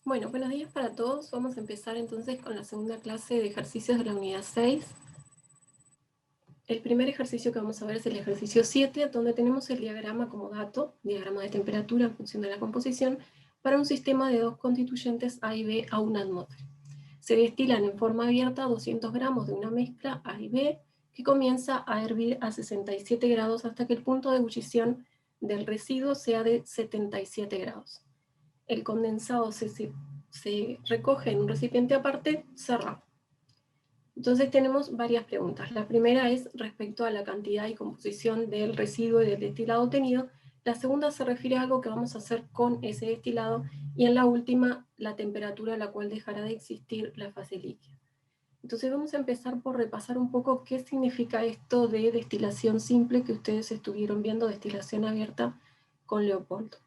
Bueno, buenos días para todos. Vamos a empezar entonces con la segunda clase de ejercicios de la unidad 6. El primer ejercicio que vamos a ver es el ejercicio 7, donde tenemos el diagrama como dato, diagrama de temperatura en función de la composición, para un sistema de dos constituyentes A y B a una atmósfera. Se destilan en forma abierta 200 gramos de una mezcla A y B, que comienza a hervir a 67 grados hasta que el punto de ebullición del residuo sea de 77 grados. El condensado se recoge en un recipiente aparte cerrado. Entonces tenemos varias preguntas. La primera es respecto a la cantidad y composición del residuo y del destilado obtenido. La segunda se refiere a algo que vamos a hacer con ese destilado. Y en la última, la temperatura a la cual dejará de existir la fase líquida. Entonces vamos a empezar por repasar un poco qué significa esto de destilación simple que ustedes estuvieron viendo, destilación abierta con Leopoldo.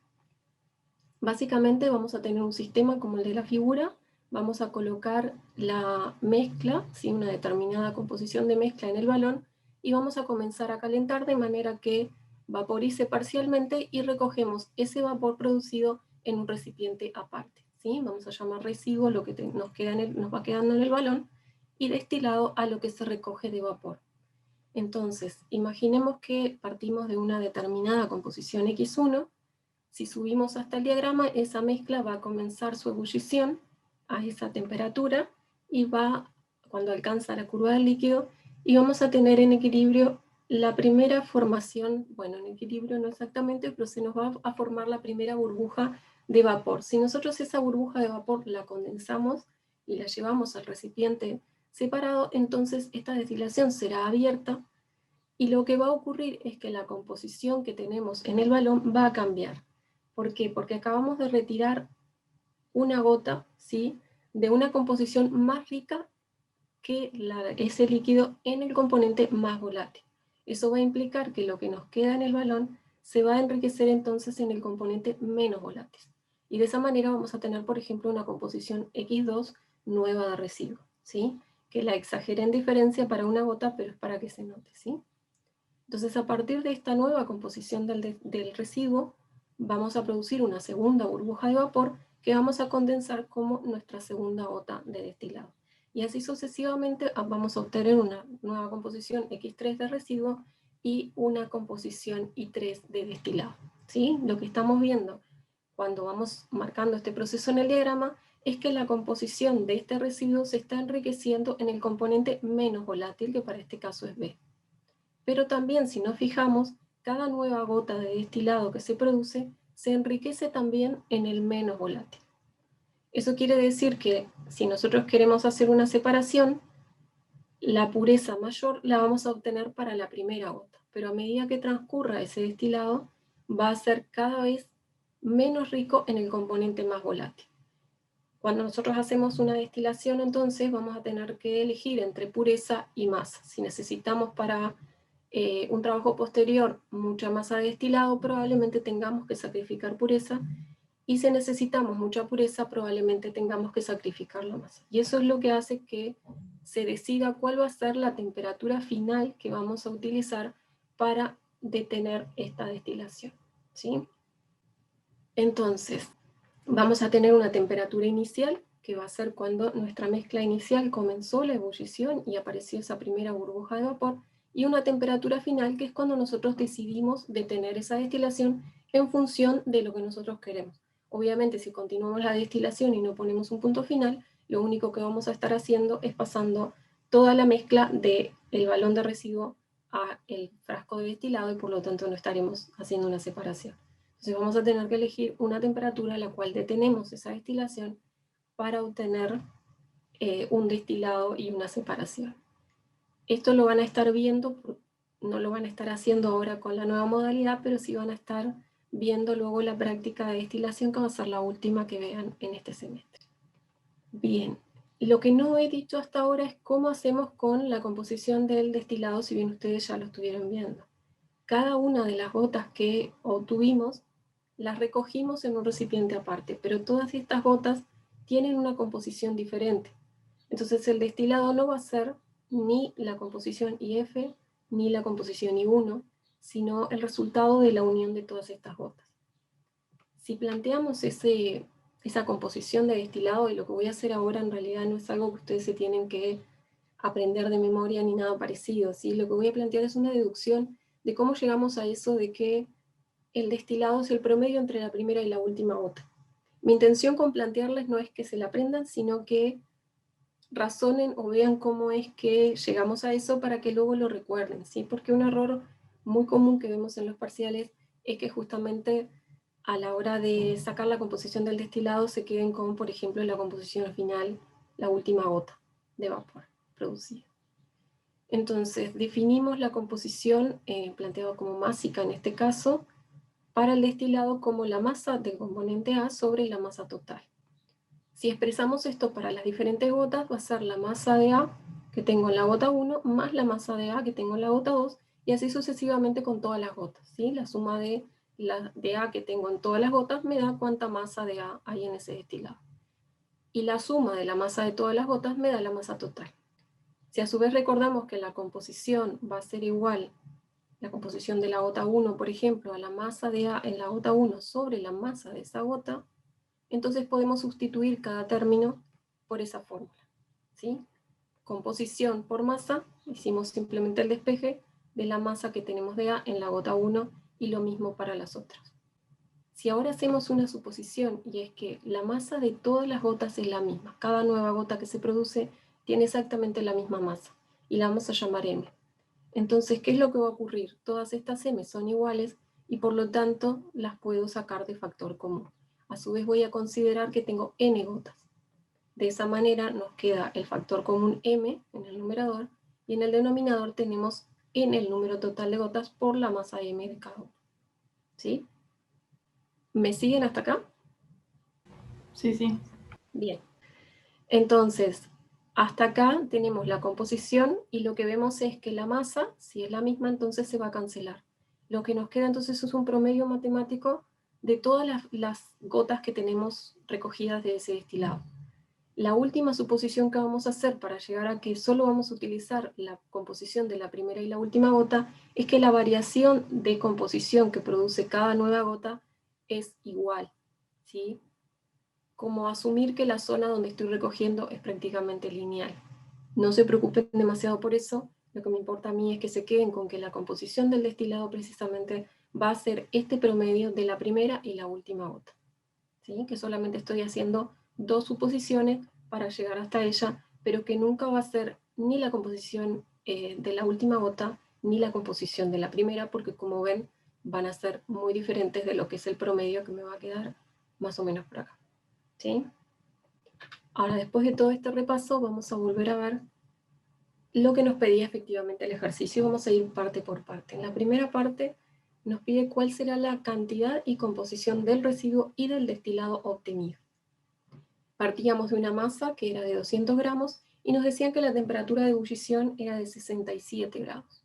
Básicamente vamos a tener un sistema como el de la figura, vamos a colocar la mezcla, ¿sí? Una determinada composición de mezcla en el balón, y vamos a comenzar a calentar de manera que vaporice parcialmente y recogemos ese vapor producido en un recipiente aparte. ¿Sí? Vamos a llamar residuo lo que nos va quedando en el balón y destilado a lo que se recoge de vapor. Entonces, imaginemos que partimos de una determinada composición X1. Si subimos hasta el diagrama, esa mezcla va a comenzar su ebullición a esa temperatura y cuando alcanza la curva del líquido, y vamos a tener en equilibrio la primera formación, bueno, en equilibrio no exactamente, pero se nos va a formar la primera burbuja de vapor. Si nosotros esa burbuja de vapor la condensamos y la llevamos al recipiente separado, entonces esta destilación será abierta y lo que va a ocurrir es que la composición que tenemos en el balón va a cambiar. ¿Por qué? Porque acabamos de retirar una gota, ¿sí?, de una composición más rica que ese líquido en el componente más volátil. Eso va a implicar que lo que nos queda en el balón se va a enriquecer entonces en el componente menos volátil. Y de esa manera vamos a tener, por ejemplo, una composición X2 nueva de residuo, ¿sí? Que la exageré en diferencia para una gota, pero es para que se note, ¿sí? Entonces, a partir de esta nueva composición del residuo, vamos a producir una segunda burbuja de vapor que vamos a condensar como nuestra segunda gota de destilado. Y así sucesivamente vamos a obtener una nueva composición X3 de residuo y una composición Y3 de destilado. ¿Sí? Lo que estamos viendo cuando vamos marcando este proceso en el diagrama es que la composición de este residuo se está enriqueciendo en el componente menos volátil, que para este caso es B. Pero también, si nos fijamos, cada nueva gota de destilado que se produce se enriquece también en el menos volátil. Eso quiere decir que si nosotros queremos hacer una separación, la pureza mayor la vamos a obtener para la primera gota, pero a medida que transcurra ese destilado, va a ser cada vez menos rico en el componente más volátil. Cuando nosotros hacemos una destilación, entonces vamos a tener que elegir entre pureza y masa. Si necesitamos para un trabajo posterior mucha masa de destilado, probablemente tengamos que sacrificar pureza, y si necesitamos mucha pureza, probablemente tengamos que sacrificar la masa. Y eso es lo que hace que se decida cuál va a ser la temperatura final que vamos a utilizar para detener esta destilación, ¿sí? Entonces, vamos a tener una temperatura inicial, que va a ser cuando nuestra mezcla inicial comenzó la ebullición y apareció esa primera burbuja de vapor, y una temperatura final, que es cuando nosotros decidimos detener esa destilación en función de lo que nosotros queremos. Obviamente, si continuamos la destilación y no ponemos un punto final, lo único que vamos a estar haciendo es pasando toda la mezcla del balón de residuo a el frasco de destilado, y por lo tanto no estaremos haciendo una separación. Entonces vamos a tener que elegir una temperatura a la cual detenemos esa destilación para obtener un destilado y una separación. Esto lo van a estar viendo, no lo van a estar haciendo ahora con la nueva modalidad, pero sí van a estar viendo luego la práctica de destilación, que va a ser la última que vean en este semestre. Bien, lo que no he dicho hasta ahora es cómo hacemos con la composición del destilado, si bien ustedes ya lo estuvieron viendo. Cada una de las gotas que obtuvimos las recogimos en un recipiente aparte, pero todas estas gotas tienen una composición diferente. Entonces el destilado no va a ser ni la composición IF ni la composición I1, sino el resultado de la unión de todas estas gotas. Si planteamos ese esa composición de destilado, y lo que voy a hacer ahora en realidad no es algo que ustedes se tienen que aprender de memoria ni nada parecido, ¿sí? Lo que voy a plantear es una deducción de cómo llegamos a eso de que el destilado es el promedio entre la primera y la última gota. Mi intención con plantearles no es que se la aprendan, sino que razonen o vean cómo es que llegamos a eso para que luego lo recuerden, ¿sí? Porque un error muy común que vemos en los parciales es que justamente a la hora de sacar la composición del destilado se queden con, por ejemplo, la composición final, la última gota de vapor producida. Entonces, definimos la composición, planteada como másica en este caso, para el destilado como la masa del componente A sobre la masa total. Si expresamos esto para las diferentes gotas, va a ser la masa de A que tengo en la gota 1 más la masa de A que tengo en la gota 2, y así sucesivamente con todas las gotas, ¿sí? La suma de A que tengo en todas las gotas me da cuánta masa de A hay en ese destilado. Y la suma de la masa de todas las gotas me da la masa total. Si a su vez recordamos que la composición va a ser igual, la composición de la gota 1, por ejemplo, a la masa de A en la gota 1 sobre la masa de esa gota, entonces podemos sustituir cada término por esa fórmula, ¿sí? Composición por masa, hicimos simplemente el despeje de la masa que tenemos de A en la gota 1 y lo mismo para las otras. Si ahora hacemos una suposición, y es que la masa de todas las gotas es la misma, cada nueva gota que se produce tiene exactamente la misma masa, y la vamos a llamar M. Entonces, ¿qué es lo que va a ocurrir? Todas estas M son iguales y por lo tanto las puedo sacar de factor común. A su vez voy a considerar que tengo N gotas. De esa manera nos queda el factor común M en el numerador y en el denominador tenemos N el número total de gotas por la masa M de cada uno. ¿Sí? ¿Me siguen hasta acá? Sí, sí. Bien. Entonces, hasta acá tenemos la composición y lo que vemos es que la masa, si es la misma, entonces se va a cancelar. Lo que nos queda entonces es un promedio matemático de todas las gotas que tenemos recogidas de ese destilado. La última suposición que vamos a hacer para llegar a que solo vamos a utilizar la composición de la primera y la última gota es que la variación de composición que produce cada nueva gota es igual, ¿sí? Como asumir que la zona donde estoy recogiendo es prácticamente lineal. No se preocupen demasiado por eso, lo que me importa a mí es que se queden con que la composición del destilado precisamente va a ser este promedio de la primera y la última gota, ¿sí? Que solamente estoy haciendo dos suposiciones para llegar hasta ella, pero que nunca va a ser ni la composición de la última gota ni la composición de la primera, porque como ven van a ser muy diferentes de lo que es el promedio que me va a quedar más o menos por acá. ¿Sí? Ahora, después de todo este repaso, vamos a volver a ver lo que nos pedía efectivamente el ejercicio. Vamos a ir parte por parte. En la primera parte nos pide cuál será la cantidad y composición del residuo y del destilado obtenido. Partíamos de una masa que era de 200 gramos y nos decían que la temperatura de ebullición era de 67 grados.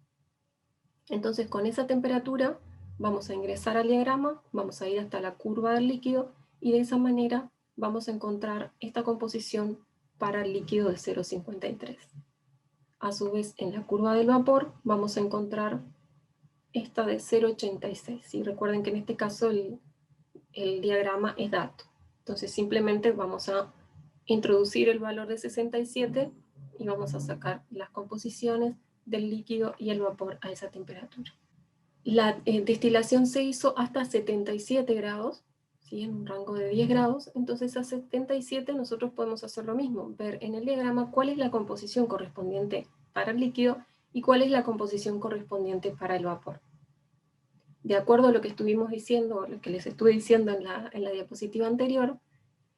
Entonces, con esa temperatura vamos a ingresar al diagrama, vamos a ir hasta la curva del líquido y de esa manera vamos a encontrar esta composición para el líquido de 0,53. A su vez, en la curva del vapor vamos a encontrar esta de 0,86. Y recuerden que en este caso el diagrama es dato. Entonces simplemente vamos a introducir el valor de 67 y vamos a sacar las composiciones del líquido y el vapor a esa temperatura. La destilación se hizo hasta 77 grados, ¿sí? En un rango de 10 grados, entonces a 77 nosotros podemos hacer lo mismo, ver en el diagrama cuál es la composición correspondiente para el líquido y cuál es la composición correspondiente para el vapor. De acuerdo a lo que estuvimos diciendo, lo que les estuve diciendo en la diapositiva anterior,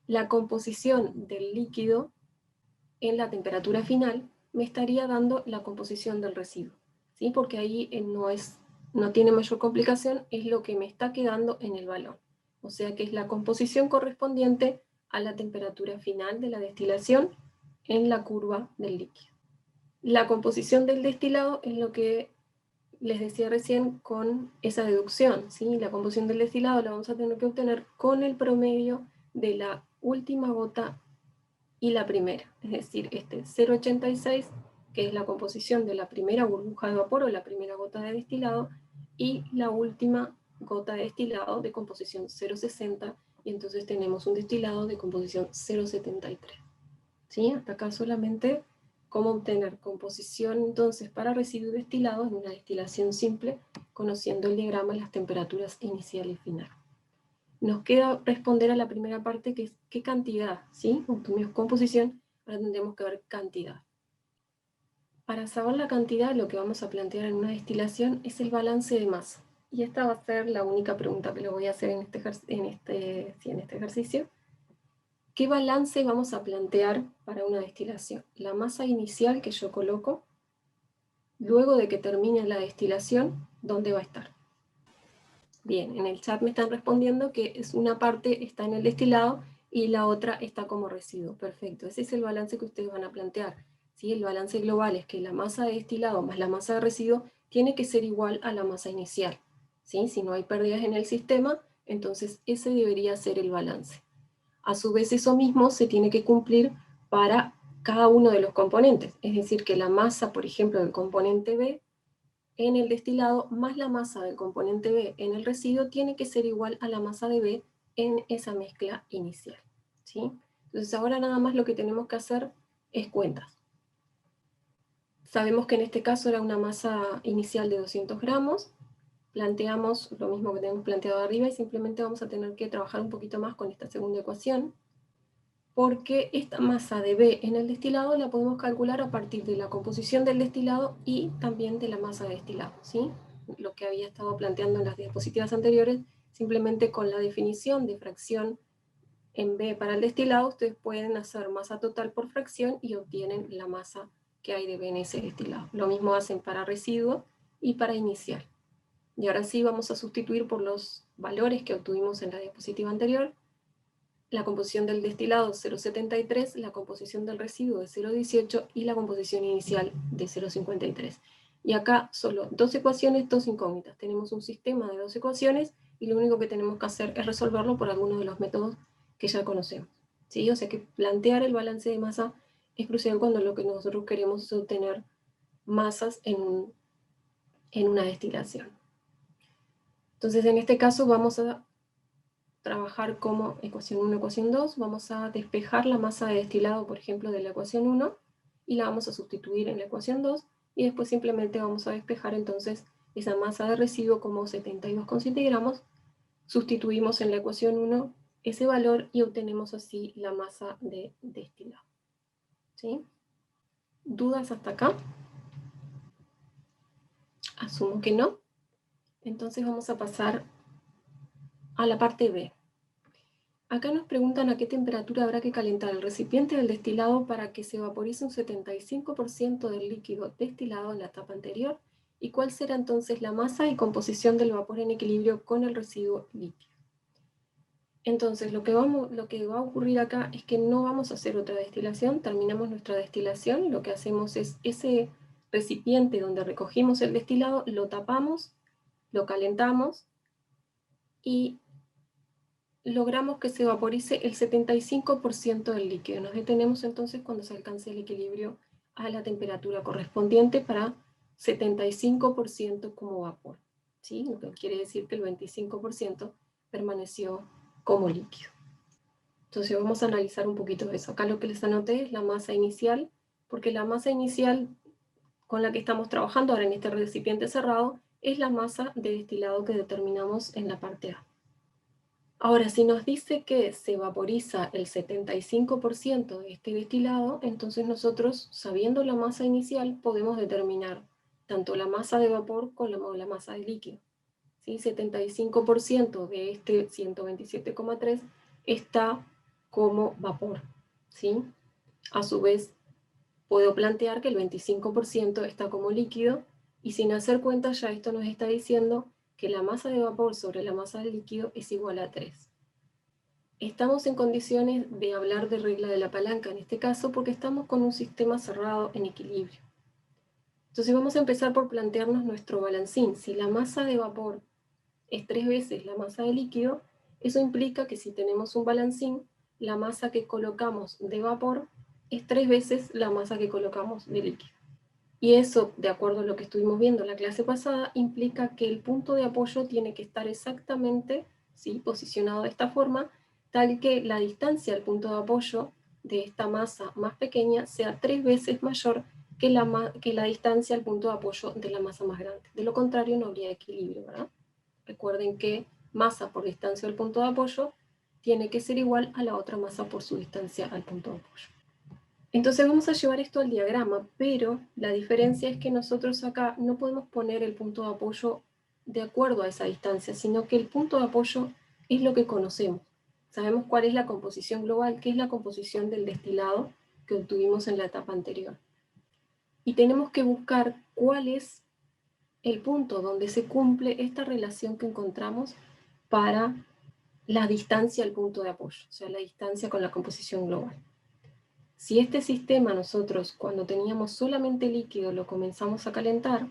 la composición del líquido en la temperatura final me estaría dando la composición del residuo, ¿sí? Porque ahí no tiene mayor complicación, es lo que me está quedando en el balón. O sea que es la composición correspondiente a la temperatura final de la destilación en la curva del líquido. La composición del destilado es lo que les decía recién con esa deducción, ¿sí? La composición del destilado la vamos a tener que obtener con el promedio de la última gota y la primera, es decir, este 0,86, que es la composición de la primera burbuja de vapor o la primera gota de destilado, y la última gota de destilado de composición 0,60, y entonces tenemos un destilado de composición 0,73. ¿Sí? Hasta acá solamente cómo obtener composición entonces para residuos destilados en una destilación simple, conociendo el diagrama y las temperaturas inicial y final. Nos queda responder a la primera parte, que es qué cantidad, ¿sí? Obtuvimos composición, ahora tendremos que ver cantidad. Para saber la cantidad, lo que vamos a plantear en una destilación es el balance de masa. Y esta va a ser la única pregunta que le voy a hacer en este ejercicio. ¿Qué balance vamos a plantear para una destilación? La masa inicial que yo coloco, luego de que termine la destilación, ¿dónde va a estar? Bien, en el chat me están respondiendo que es una parte está en el destilado y la otra está como residuo. Perfecto, ese es el balance que ustedes van a plantear. ¿Sí? El balance global es que la masa de destilado más la masa de residuo tiene que ser igual a la masa inicial. ¿Sí? Si no hay pérdidas en el sistema, entonces ese debería ser el balance. A su vez, eso mismo se tiene que cumplir para cada uno de los componentes. Es decir, que la masa, por ejemplo, del componente B en el destilado más la masa del componente B en el residuo tiene que ser igual a la masa de B en esa mezcla inicial. ¿Sí? Entonces ahora nada más lo que tenemos que hacer es cuentas. Sabemos que en este caso era una masa inicial de 200 gramos. Planteamos lo mismo que tenemos planteado arriba y simplemente vamos a tener que trabajar un poquito más con esta segunda ecuación, porque esta masa de B en el destilado la podemos calcular a partir de la composición del destilado y también de la masa de destilado, ¿sí? Lo que había estado planteando en las diapositivas anteriores, simplemente con la definición de fracción en B para el destilado, ustedes pueden hacer masa total por fracción y obtienen la masa que hay de B en ese destilado. Lo mismo hacen para residuo y para inicial. Y ahora sí vamos a sustituir por los valores que obtuvimos en la diapositiva anterior. La composición del destilado 0,73, la composición del residuo de 0,18 y la composición inicial de 0,53. Y acá solo dos ecuaciones, dos incógnitas. Tenemos un sistema de dos ecuaciones y lo único que tenemos que hacer es resolverlo por alguno de los métodos que ya conocemos. ¿Sí? O sea que plantear el balance de masa es crucial cuando lo que nosotros queremos es obtener masas en una destilación. Entonces en este caso vamos a trabajar como ecuación 1, ecuación 2, vamos a despejar la masa de destilado, por ejemplo, de la ecuación 1, y la vamos a sustituir en la ecuación 2, y después simplemente vamos a despejar entonces esa masa de residuo como 72,7 gramos, sustituimos en la ecuación 1 ese valor y obtenemos así la masa de destilado. ¿Sí? ¿Dudas hasta acá? Asumo que no. Entonces vamos a pasar a la parte B. Acá nos preguntan a qué temperatura habrá que calentar el recipiente del destilado para que se vaporice un 75% del líquido destilado en la etapa anterior y cuál será entonces la masa y composición del vapor en equilibrio con el residuo líquido. Entonces lo que va a ocurrir acá es que no vamos a hacer otra destilación, terminamos nuestra destilación y lo que hacemos es ese recipiente donde recogimos el destilado, lo tapamos, lo calentamos y logramos que se vaporice el 75% del líquido. Nos detenemos entonces cuando se alcance el equilibrio a la temperatura correspondiente para 75% como vapor. ¿Sí? Lo que quiere decir que el 25% permaneció como líquido. Entonces vamos a analizar un poquito eso. Acá lo que les anoté es la masa inicial, porque la masa inicial con la que estamos trabajando ahora en este recipiente cerrado es la masa de destilado que determinamos en la parte A. Ahora, si nos dice que se vaporiza el 75% de este destilado, entonces nosotros, sabiendo la masa inicial, podemos determinar tanto la masa de vapor como la masa de líquido. ¿Sí? 75% de este 127,3 está como vapor. ¿Sí? A su vez, puedo plantear que el 25% está como líquido, y sin hacer cuenta ya esto nos está diciendo que la masa de vapor sobre la masa de líquido es igual a 3. Estamos en condiciones de hablar de regla de la palanca en este caso porque estamos con un sistema cerrado en equilibrio. Entonces vamos a empezar por plantearnos nuestro balancín. Si la masa de vapor es 3 veces la masa de líquido, eso implica que si tenemos un balancín, la masa que colocamos de vapor es 3 veces la masa que colocamos de líquido. Y eso, de acuerdo a lo que estuvimos viendo en la clase pasada, implica que el punto de apoyo tiene que estar exactamente, ¿sí?, posicionado de esta forma, tal que la distancia al punto de apoyo de esta masa más pequeña sea 3 veces mayor que la distancia al punto de apoyo de la masa más grande. De lo contrario, no habría equilibrio, ¿verdad? Recuerden que masa por distancia al punto de apoyo tiene que ser igual a la otra masa por su distancia al punto de apoyo. Entonces vamos a llevar esto al diagrama, pero la diferencia es que nosotros acá no podemos poner el punto de apoyo de acuerdo a esa distancia, sino que el punto de apoyo es lo que conocemos. Sabemos cuál es la composición global, que es la composición del destilado que obtuvimos en la etapa anterior. Y tenemos que buscar cuál es el punto donde se cumple esta relación que encontramos para la distancia al punto de apoyo, o sea, la distancia con la composición global. Si este sistema nosotros, cuando teníamos solamente líquido, lo comenzamos a calentar,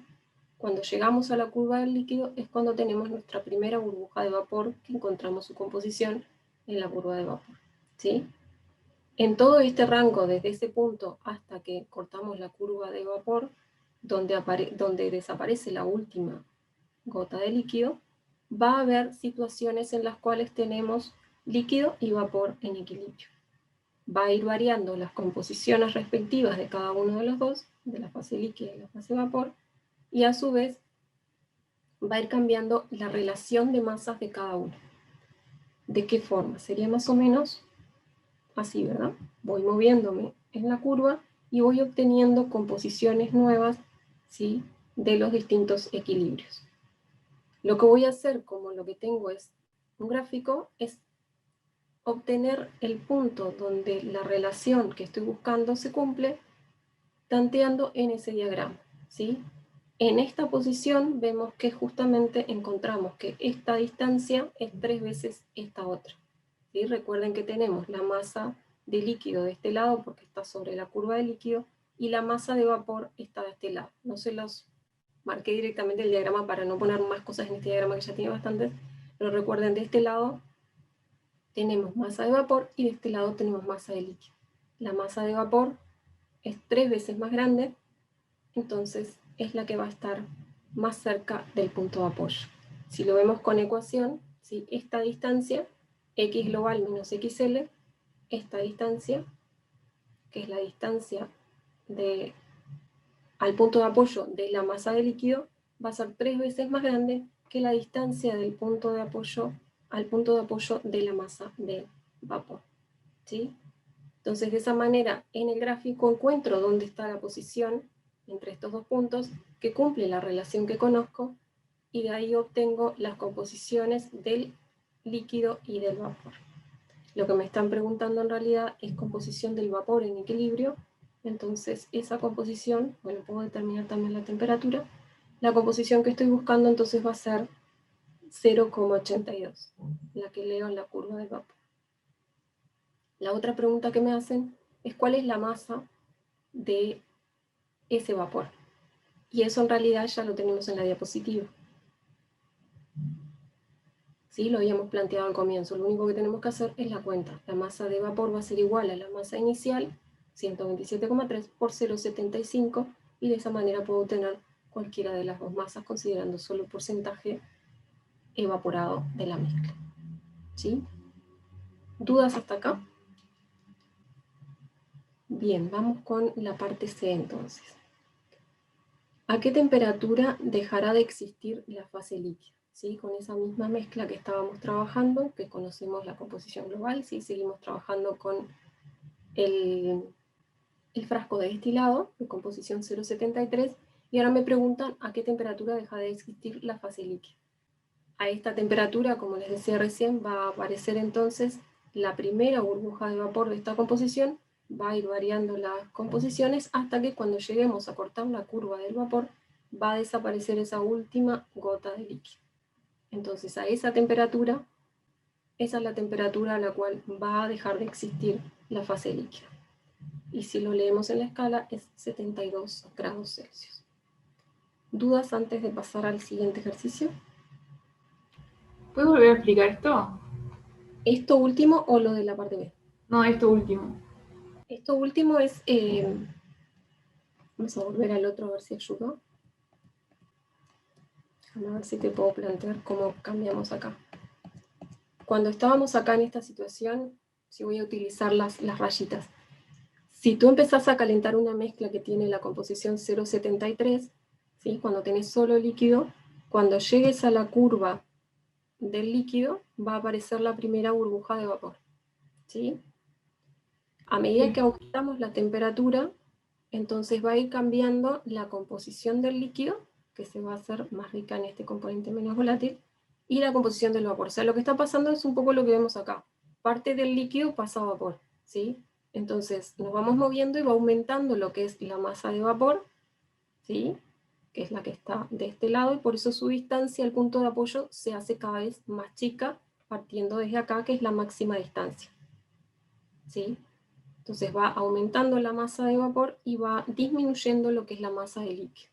cuando llegamos a la curva del líquido es cuando tenemos nuestra primera burbuja de vapor que encontramos su composición en la curva de vapor, ¿sí? En todo este rango, desde ese punto hasta que cortamos la curva de vapor, donde desaparece la última gota de líquido, va a haber situaciones en las cuales tenemos líquido y vapor en equilibrio. Va a ir variando las composiciones respectivas de cada uno de los dos, de la fase líquida y la fase vapor, y a su vez va a ir cambiando la relación de masas de cada uno. ¿De qué forma? Sería más o menos así, ¿verdad? Voy moviéndome en la curva y voy obteniendo composiciones nuevas, ¿sí?, de los distintos equilibrios. Lo que voy a hacer, como lo que tengo es un gráfico, es obtener el punto donde la relación que estoy buscando se cumple, tanteando en ese diagrama, ¿sí? En esta posición vemos que justamente encontramos que esta distancia es 3 veces esta otra, ¿sí? Recuerden que tenemos la masa de líquido de este lado porque está sobre la curva de líquido y la masa de vapor está de este lado. No se los marqué directamente el diagrama para no poner más cosas en este diagrama que ya tiene bastantes, pero recuerden, de este lado tenemos masa de vapor y de este lado tenemos masa de líquido. La masa de vapor es 3 veces más grande, entonces es la que va a estar más cerca del punto de apoyo. Si lo vemos con ecuación, ¿sí?, esta distancia, x global menos xl, esta distancia, que es la distancia al punto de apoyo de la masa de líquido, va a ser 3 veces más grande que la distancia del punto de apoyo al punto de apoyo de la masa de vapor, ¿sí? Entonces, de esa manera, en el gráfico encuentro dónde está la posición entre estos dos puntos que cumple la relación que conozco, y de ahí obtengo las composiciones del líquido y del vapor. Lo que me están preguntando en realidad es composición del vapor en equilibrio, entonces esa composición, bueno, puedo determinar también la temperatura, la composición que estoy buscando entonces va a ser 0,82, la que leo en la curva del vapor. La otra pregunta que me hacen es cuál es la masa de ese vapor. Y eso en realidad ya lo tenemos en la diapositiva. ¿Sí? Lo habíamos planteado al comienzo. Lo único que tenemos que hacer es la cuenta. La masa de vapor va a ser igual a la masa inicial, 127,3 por 0,75, y de esa manera puedo obtener cualquiera de las dos masas considerando solo el porcentaje evaporado de la mezcla. ¿Sí? ¿Dudas hasta acá? Bien, vamos con la parte C entonces. ¿A qué temperatura dejará de existir la fase líquida? ¿Sí? Con esa misma mezcla que estábamos trabajando, que conocemos la composición global, ¿sí? Seguimos trabajando con el frasco de destilado, de composición 0,73, y ahora me preguntan a qué temperatura deja de existir la fase líquida. A esta temperatura, como les decía recién, va a aparecer entonces la primera burbuja de vapor de esta composición, va a ir variando las composiciones hasta que cuando lleguemos a cortar la curva del vapor, va a desaparecer esa última gota de líquido. Entonces a esa temperatura, esa es la temperatura a la cual va a dejar de existir la fase líquida. Y si lo leemos en la escala es 72 grados Celsius. ¿Dudas antes de pasar al siguiente ejercicio? ¿Puedes volver a explicar esto? ¿Esto último o lo de la parte B? No, esto último. Esto último es... vamos a volver al otro a ver si ayuda. A ver si te puedo plantear cómo cambiamos acá. cuando estábamos acá en esta situación, si voy a utilizar las rayitas, si tú empezás a calentar una mezcla que tiene la composición 0,73, ¿sí? Cuando tenés solo líquido, cuando llegues a la curva del líquido, va a aparecer la primera burbuja de vapor, ¿sí? A medida que aumentamos la temperatura, entonces va a ir cambiando la composición del líquido, que se va a hacer más rica en este componente menos volátil, y la composición del vapor. O sea, lo que está pasando es un poco lo que vemos acá. Parte del líquido pasa a vapor, ¿sí? Entonces nos vamos moviendo y va aumentando lo que es la masa de vapor, ¿sí? Que es la que está de este lado, y por eso su distancia al punto de apoyo se hace cada vez más chica, partiendo desde acá, que es la máxima distancia, ¿sí? Entonces va aumentando la masa de vapor y va disminuyendo lo que es la masa de líquido.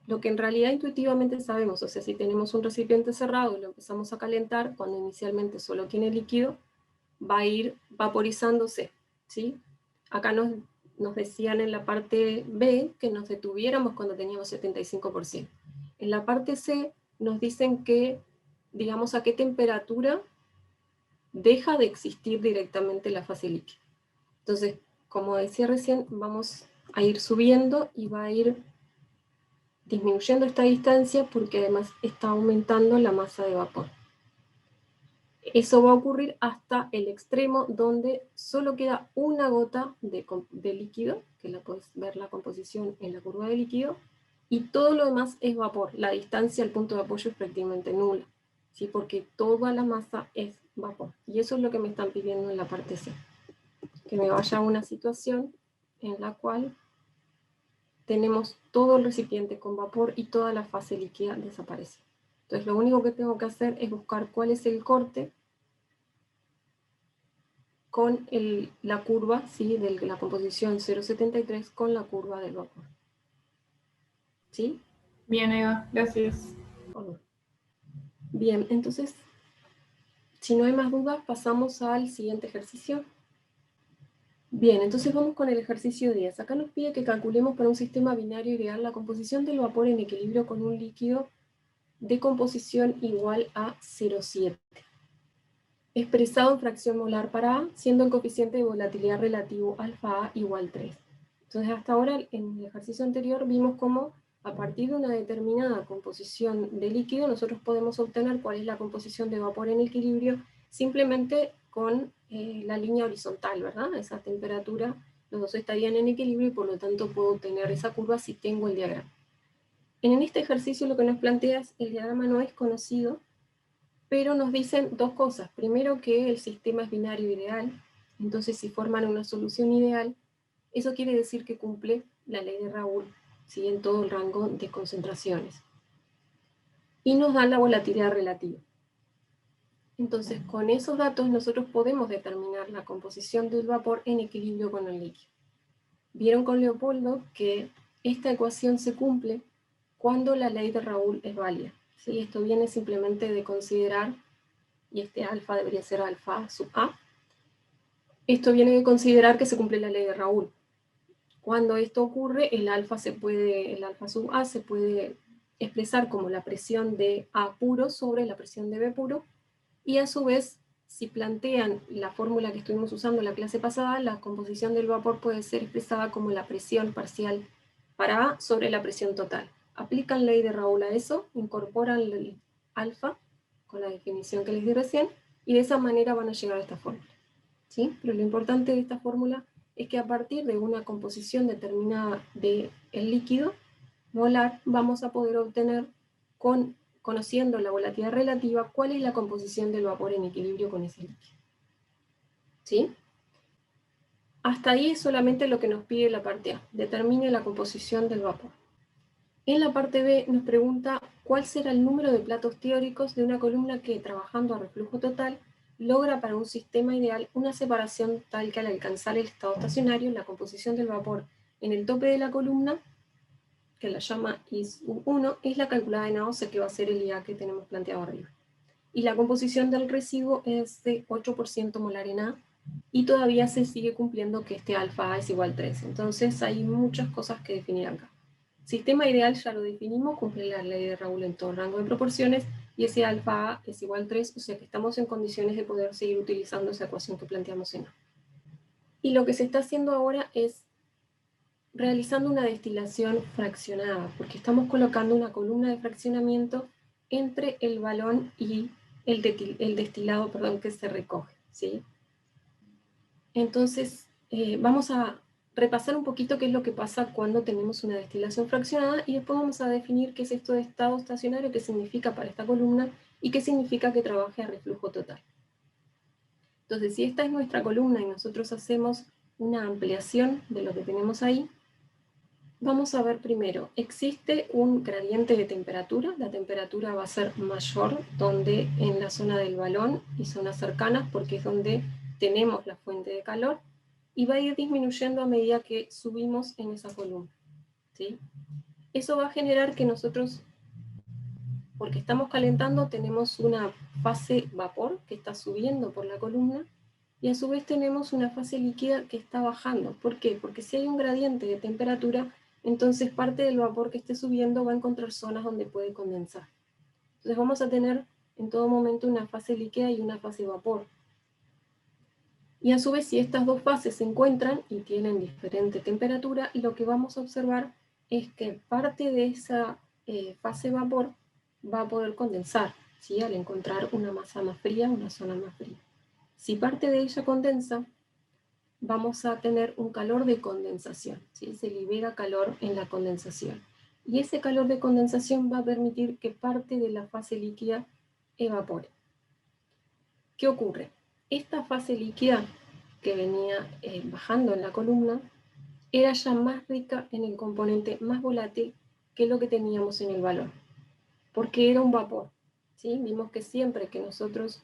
Lo que en realidad intuitivamente sabemos, o sea, si tenemos un recipiente cerrado y lo empezamos a calentar, cuando inicialmente solo tiene líquido, va a ir vaporizándose, ¿sí? Acá nos decían en la parte B que nos detuviéramos cuando teníamos 75%. En la parte C nos dicen que, digamos, a qué temperatura deja de existir directamente la fase líquida. Entonces, como decía recién, vamos a ir subiendo y va a ir disminuyendo esta distancia porque además está aumentando la masa de vapor. Eso va a ocurrir hasta el extremo donde solo queda una gota de líquido, que la puedes ver la composición en la curva de líquido, y todo lo demás es vapor. La distancia al punto de apoyo es prácticamente nula, ¿sí? Porque toda la masa es vapor. Y eso es lo que me están pidiendo en la parte C. Que me vaya a una situación en la cual tenemos todo el recipiente con vapor y toda la fase líquida desaparece. Entonces lo único que tengo que hacer es buscar cuál es el corte con la curva, ¿sí? De la composición 0,73 con la curva del vapor. ¿Sí? Bien, Eva, gracias. Bien, entonces, si no hay más dudas, pasamos al siguiente ejercicio. Bien, entonces vamos con el ejercicio 10. Acá nos pide que calculemos para un sistema binario ideal la composición del vapor en equilibrio con un líquido de composición igual a 0,7. Expresado en fracción molar para A, siendo el coeficiente de volatilidad relativo alfa A igual 3. Entonces hasta ahora, en el ejercicio anterior, vimos cómo a partir de una determinada composición de líquido, nosotros podemos obtener cuál es la composición de vapor en equilibrio simplemente con la línea horizontal, ¿verdad? Esa temperatura, los dos estarían en equilibrio y por lo tanto puedo obtener esa curva si tengo el diagrama. En este ejercicio lo que nos plantea es el diagrama no es conocido, pero nos dicen dos cosas. Primero, que el sistema es binario ideal, entonces si forman una solución ideal, eso quiere decir que cumple la ley de Raoul, ¿sí? En todo el rango de concentraciones. Y nos dan la volatilidad relativa. Entonces, con esos datos nosotros podemos determinar la composición del vapor en equilibrio con el líquido. Vieron con Leopoldo que esta ecuación se cumple cuando la ley de Raoul es válida, ¿sí? Esto viene simplemente de considerar, y este alfa debería ser alfa sub A, esto viene de considerar que se cumple la ley de Raoul. Cuando esto ocurre, el alfa sub A se puede expresar como la presión de A puro sobre la presión de B puro, y a su vez, si plantean la fórmula que estuvimos usando en la clase pasada, la composición del vapor puede ser expresada como la presión parcial para A sobre la presión total. Aplican ley de Raoul a eso, incorporan el alfa con la definición que les di recién, y de esa manera van a llegar a esta fórmula, ¿sí? Pero lo importante de esta fórmula es que a partir de una composición determinada del líquido molar, vamos a poder obtener, conociendo la volatilidad relativa, cuál es la composición del vapor en equilibrio con ese líquido. ¿Sí? Hasta ahí es solamente lo que nos pide la parte A, determine la composición del vapor. En la parte B nos pregunta cuál será el número de platos teóricos de una columna que, trabajando a reflujo total, logra para un sistema ideal una separación tal que al alcanzar el estado estacionario, la composición del vapor en el tope de la columna, que la llama ISU1, es la calculada en AOC, que va a ser el IA que tenemos planteado arriba. Y la composición del residuo es de 8% molar en A, y todavía se sigue cumpliendo que este alfa A es igual a 3. Entonces hay muchas cosas que definir acá. Sistema ideal ya lo definimos, cumple la ley de Raoul en todo rango de proporciones, y ese alfa A es igual a 3, o sea que estamos en condiciones de poder seguir utilizando esa ecuación que planteamos en A. Y lo que se está haciendo ahora es realizando una destilación fraccionada, porque estamos colocando una columna de fraccionamiento entre el balón y el destilado, que se recoge, ¿sí? Entonces, vamos a repasar un poquito qué es lo que pasa cuando tenemos una destilación fraccionada y después vamos a definir qué es esto de estado estacionario, qué significa para esta columna y qué significa que trabaje a reflujo total. Entonces, si esta es nuestra columna y nosotros hacemos una ampliación de lo que tenemos ahí, vamos a ver primero, existe un gradiente de temperatura, la temperatura va a ser mayor donde en la zona del balón y zonas cercanas, porque es donde tenemos la fuente de calor, y va a ir disminuyendo a medida que subimos en esa columna, ¿sí? Eso va a generar que nosotros, porque estamos calentando, tenemos una fase vapor que está subiendo por la columna, y a su vez tenemos una fase líquida que está bajando. ¿Por qué? Porque si hay un gradiente de temperatura, entonces parte del vapor que esté subiendo va a encontrar zonas donde puede condensar. Entonces vamos a tener en todo momento una fase líquida y una fase vapor. Y a su vez, si estas dos fases se encuentran y tienen diferente temperatura, lo que vamos a observar es que parte de esa fase vapor va a poder condensar, ¿sí? Al encontrar una masa más fría, una zona más fría. Si parte de ella condensa, vamos a tener un calor de condensación, ¿sí? Se libera calor en la condensación. Y ese calor de condensación va a permitir que parte de la fase líquida evapore. ¿Qué ocurre? Esta fase líquida que venía bajando en la columna era ya más rica en el componente más volátil que lo que teníamos en el balón, porque era un vapor, ¿sí? Vimos que siempre que nosotros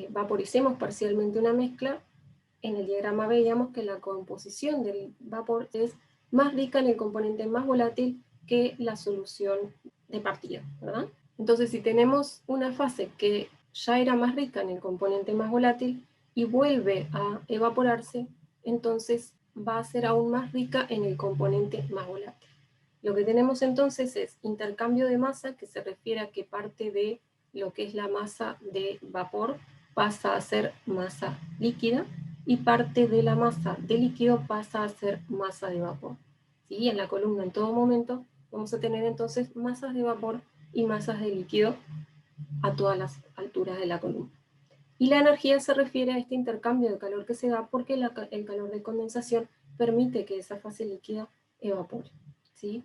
vaporicemos parcialmente una mezcla, en el diagrama veíamos que la composición del vapor es más rica en el componente más volátil que la solución de partida, ¿verdad? Entonces, si tenemos una fase que ya era más rica en el componente más volátil y vuelve a evaporarse, entonces va a ser aún más rica en el componente más volátil. Lo que tenemos entonces es intercambio de masa, que se refiere a que parte de lo que es la masa de vapor pasa a ser masa líquida, y parte de la masa de líquido pasa a ser masa de vapor. ¿Sí? En la columna en todo momento vamos a tener entonces masas de vapor y masas de líquido a todas las alturas de la columna. Y la energía se refiere a este intercambio de calor que se da porque el calor de condensación permite que esa fase líquida evapore, ¿sí?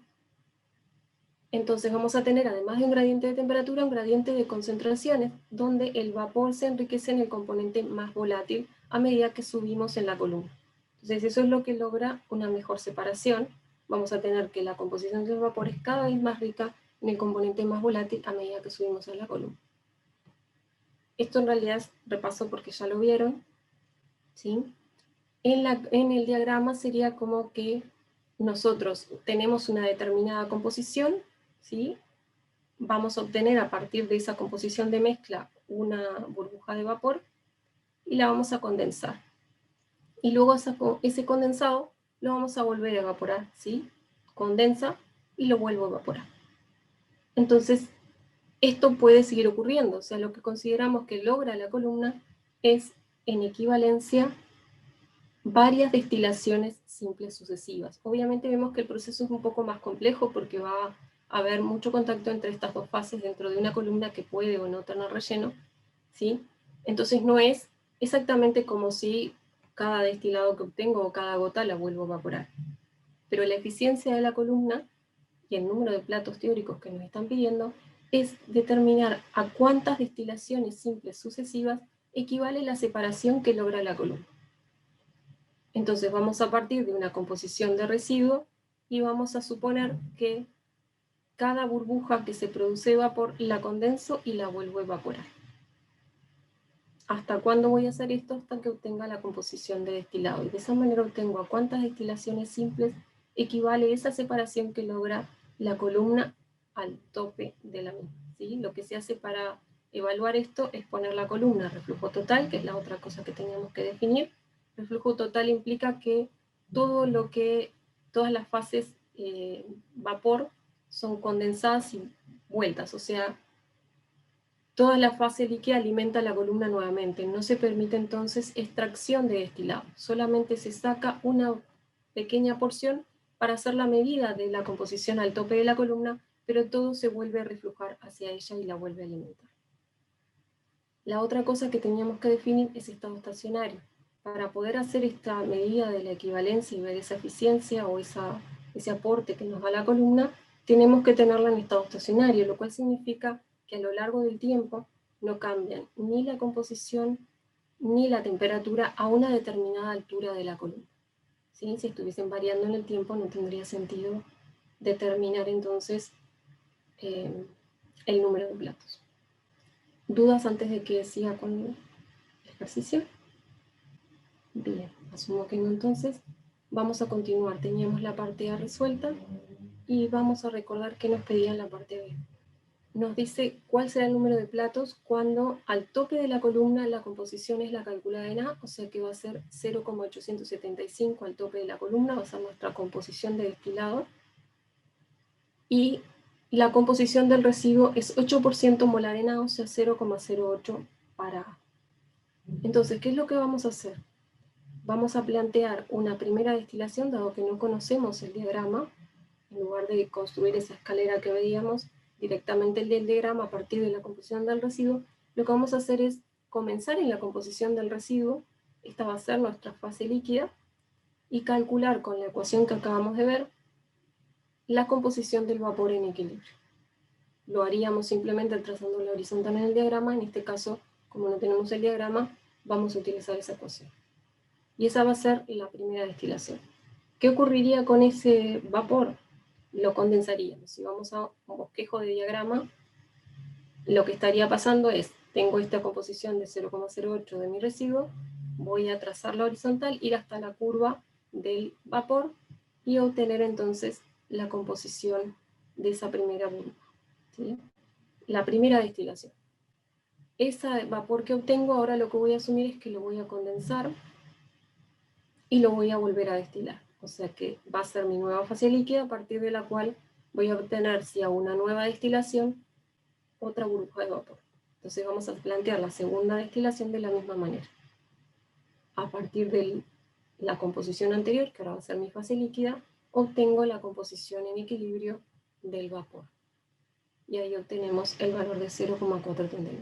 Entonces vamos a tener, además de un gradiente de temperatura, un gradiente de concentraciones, donde el vapor se enriquece en el componente más volátil a medida que subimos en la columna. Entonces eso es lo que logra una mejor separación. Vamos a tener que la composición del vapor es cada vez más rica en el componente más volátil a medida que subimos en la columna. Esto en realidad es repaso porque ya lo vieron, ¿sí? En el diagrama sería como que nosotros tenemos una determinada composición, ¿sí? Vamos a obtener a partir de esa composición de mezcla una burbuja de vapor y la vamos a condensar. Y luego ese condensado lo vamos a volver a evaporar, ¿sí? Condensa y lo vuelvo a evaporar. Entonces, esto puede seguir ocurriendo, o sea, lo que consideramos que logra la columna es, en equivalencia, varias destilaciones simples sucesivas. Obviamente vemos que el proceso es un poco más complejo porque va a haber mucho contacto entre estas dos fases dentro de una columna que puede o no tener relleno, ¿sí? Entonces no es exactamente como si cada destilado que obtengo o cada gota la vuelvo a evaporar. Pero la eficiencia de la columna y el número de platos teóricos que nos están pidiendo es determinar a cuántas destilaciones simples sucesivas equivale la separación que logra la columna. Entonces vamos a partir de una composición de residuo y vamos a suponer que cada burbuja que se produce de vapor la condenso y la vuelvo a evaporar. ¿Hasta cuándo voy a hacer esto? Hasta que obtenga la composición de destilado. Y de esa manera obtengo a cuántas destilaciones simples equivale esa separación que logra la columna al tope de la misma, ¿sí? Lo que se hace para evaluar esto es poner la columna a reflujo total, que es la otra cosa que teníamos que definir. Reflujo total implica que todas las fases vapor son condensadas y vueltas, o sea, Toda la fase líquida alimenta la columna nuevamente. No se permite entonces extracción de destilado. Solamente se saca una pequeña porción para hacer la medida de la composición al tope de la columna, pero todo se vuelve a reflujar hacia ella y la vuelve a alimentar. La otra cosa que teníamos que definir es estado estacionario. Para poder hacer esta medida de la equivalencia y ver esa eficiencia o ese aporte que nos da la columna, tenemos que tenerla en estado estacionario, lo cual significa que a lo largo del tiempo no cambian ni la composición ni la temperatura a una determinada altura de la columna. ¿Sí? Si estuviesen variando en el tiempo, no tendría sentido determinar entonces el número de platos. ¿Dudas antes de que siga con el ejercicio? Bien, asumo que no, entonces vamos a continuar. Teníamos la parte A resuelta y vamos a recordar que nos pedían la parte B. Nos dice cuál será el número de platos cuando al tope de la columna la composición es la calculada en A, o sea que va a ser 0,875 al tope de la columna, va a ser nuestra composición de destilado. Y la composición del residuo es 8% molar en A, o sea 0,08 para A. Entonces, ¿qué es lo que vamos a hacer? Vamos a plantear una primera destilación, dado que no conocemos el diagrama. En lugar de construir esa escalera que veíamos, directamente el diagrama a partir de la composición del residuo, lo que vamos a hacer es comenzar en la composición del residuo, esta va a ser nuestra fase líquida, y calcular con la ecuación que acabamos de ver, la composición del vapor en equilibrio. Lo haríamos simplemente trazando la horizontal en el diagrama, en este caso, como no tenemos el diagrama, vamos a utilizar esa ecuación. Y esa va a ser la primera destilación. ¿Qué ocurriría con ese vapor? Lo condensaríamos. Si vamos a un bosquejo de diagrama, lo que estaría pasando es, tengo esta composición de 0,08 de mi residuo, voy a trazar la horizontal, ir hasta la curva del vapor y obtener entonces la composición de esa primera burbuja, ¿sí? La primera destilación. Ese vapor que obtengo, ahora lo que voy a asumir es que lo voy a condensar y lo voy a volver a destilar. O sea que va a ser mi nueva fase líquida, a partir de la cual voy a obtener, si hago una nueva destilación, otra burbuja de vapor. Entonces vamos a plantear la segunda destilación de la misma manera. A partir de la composición anterior, que ahora va a ser mi fase líquida, obtengo la composición en equilibrio del vapor. Y ahí obtenemos el valor de 0,439.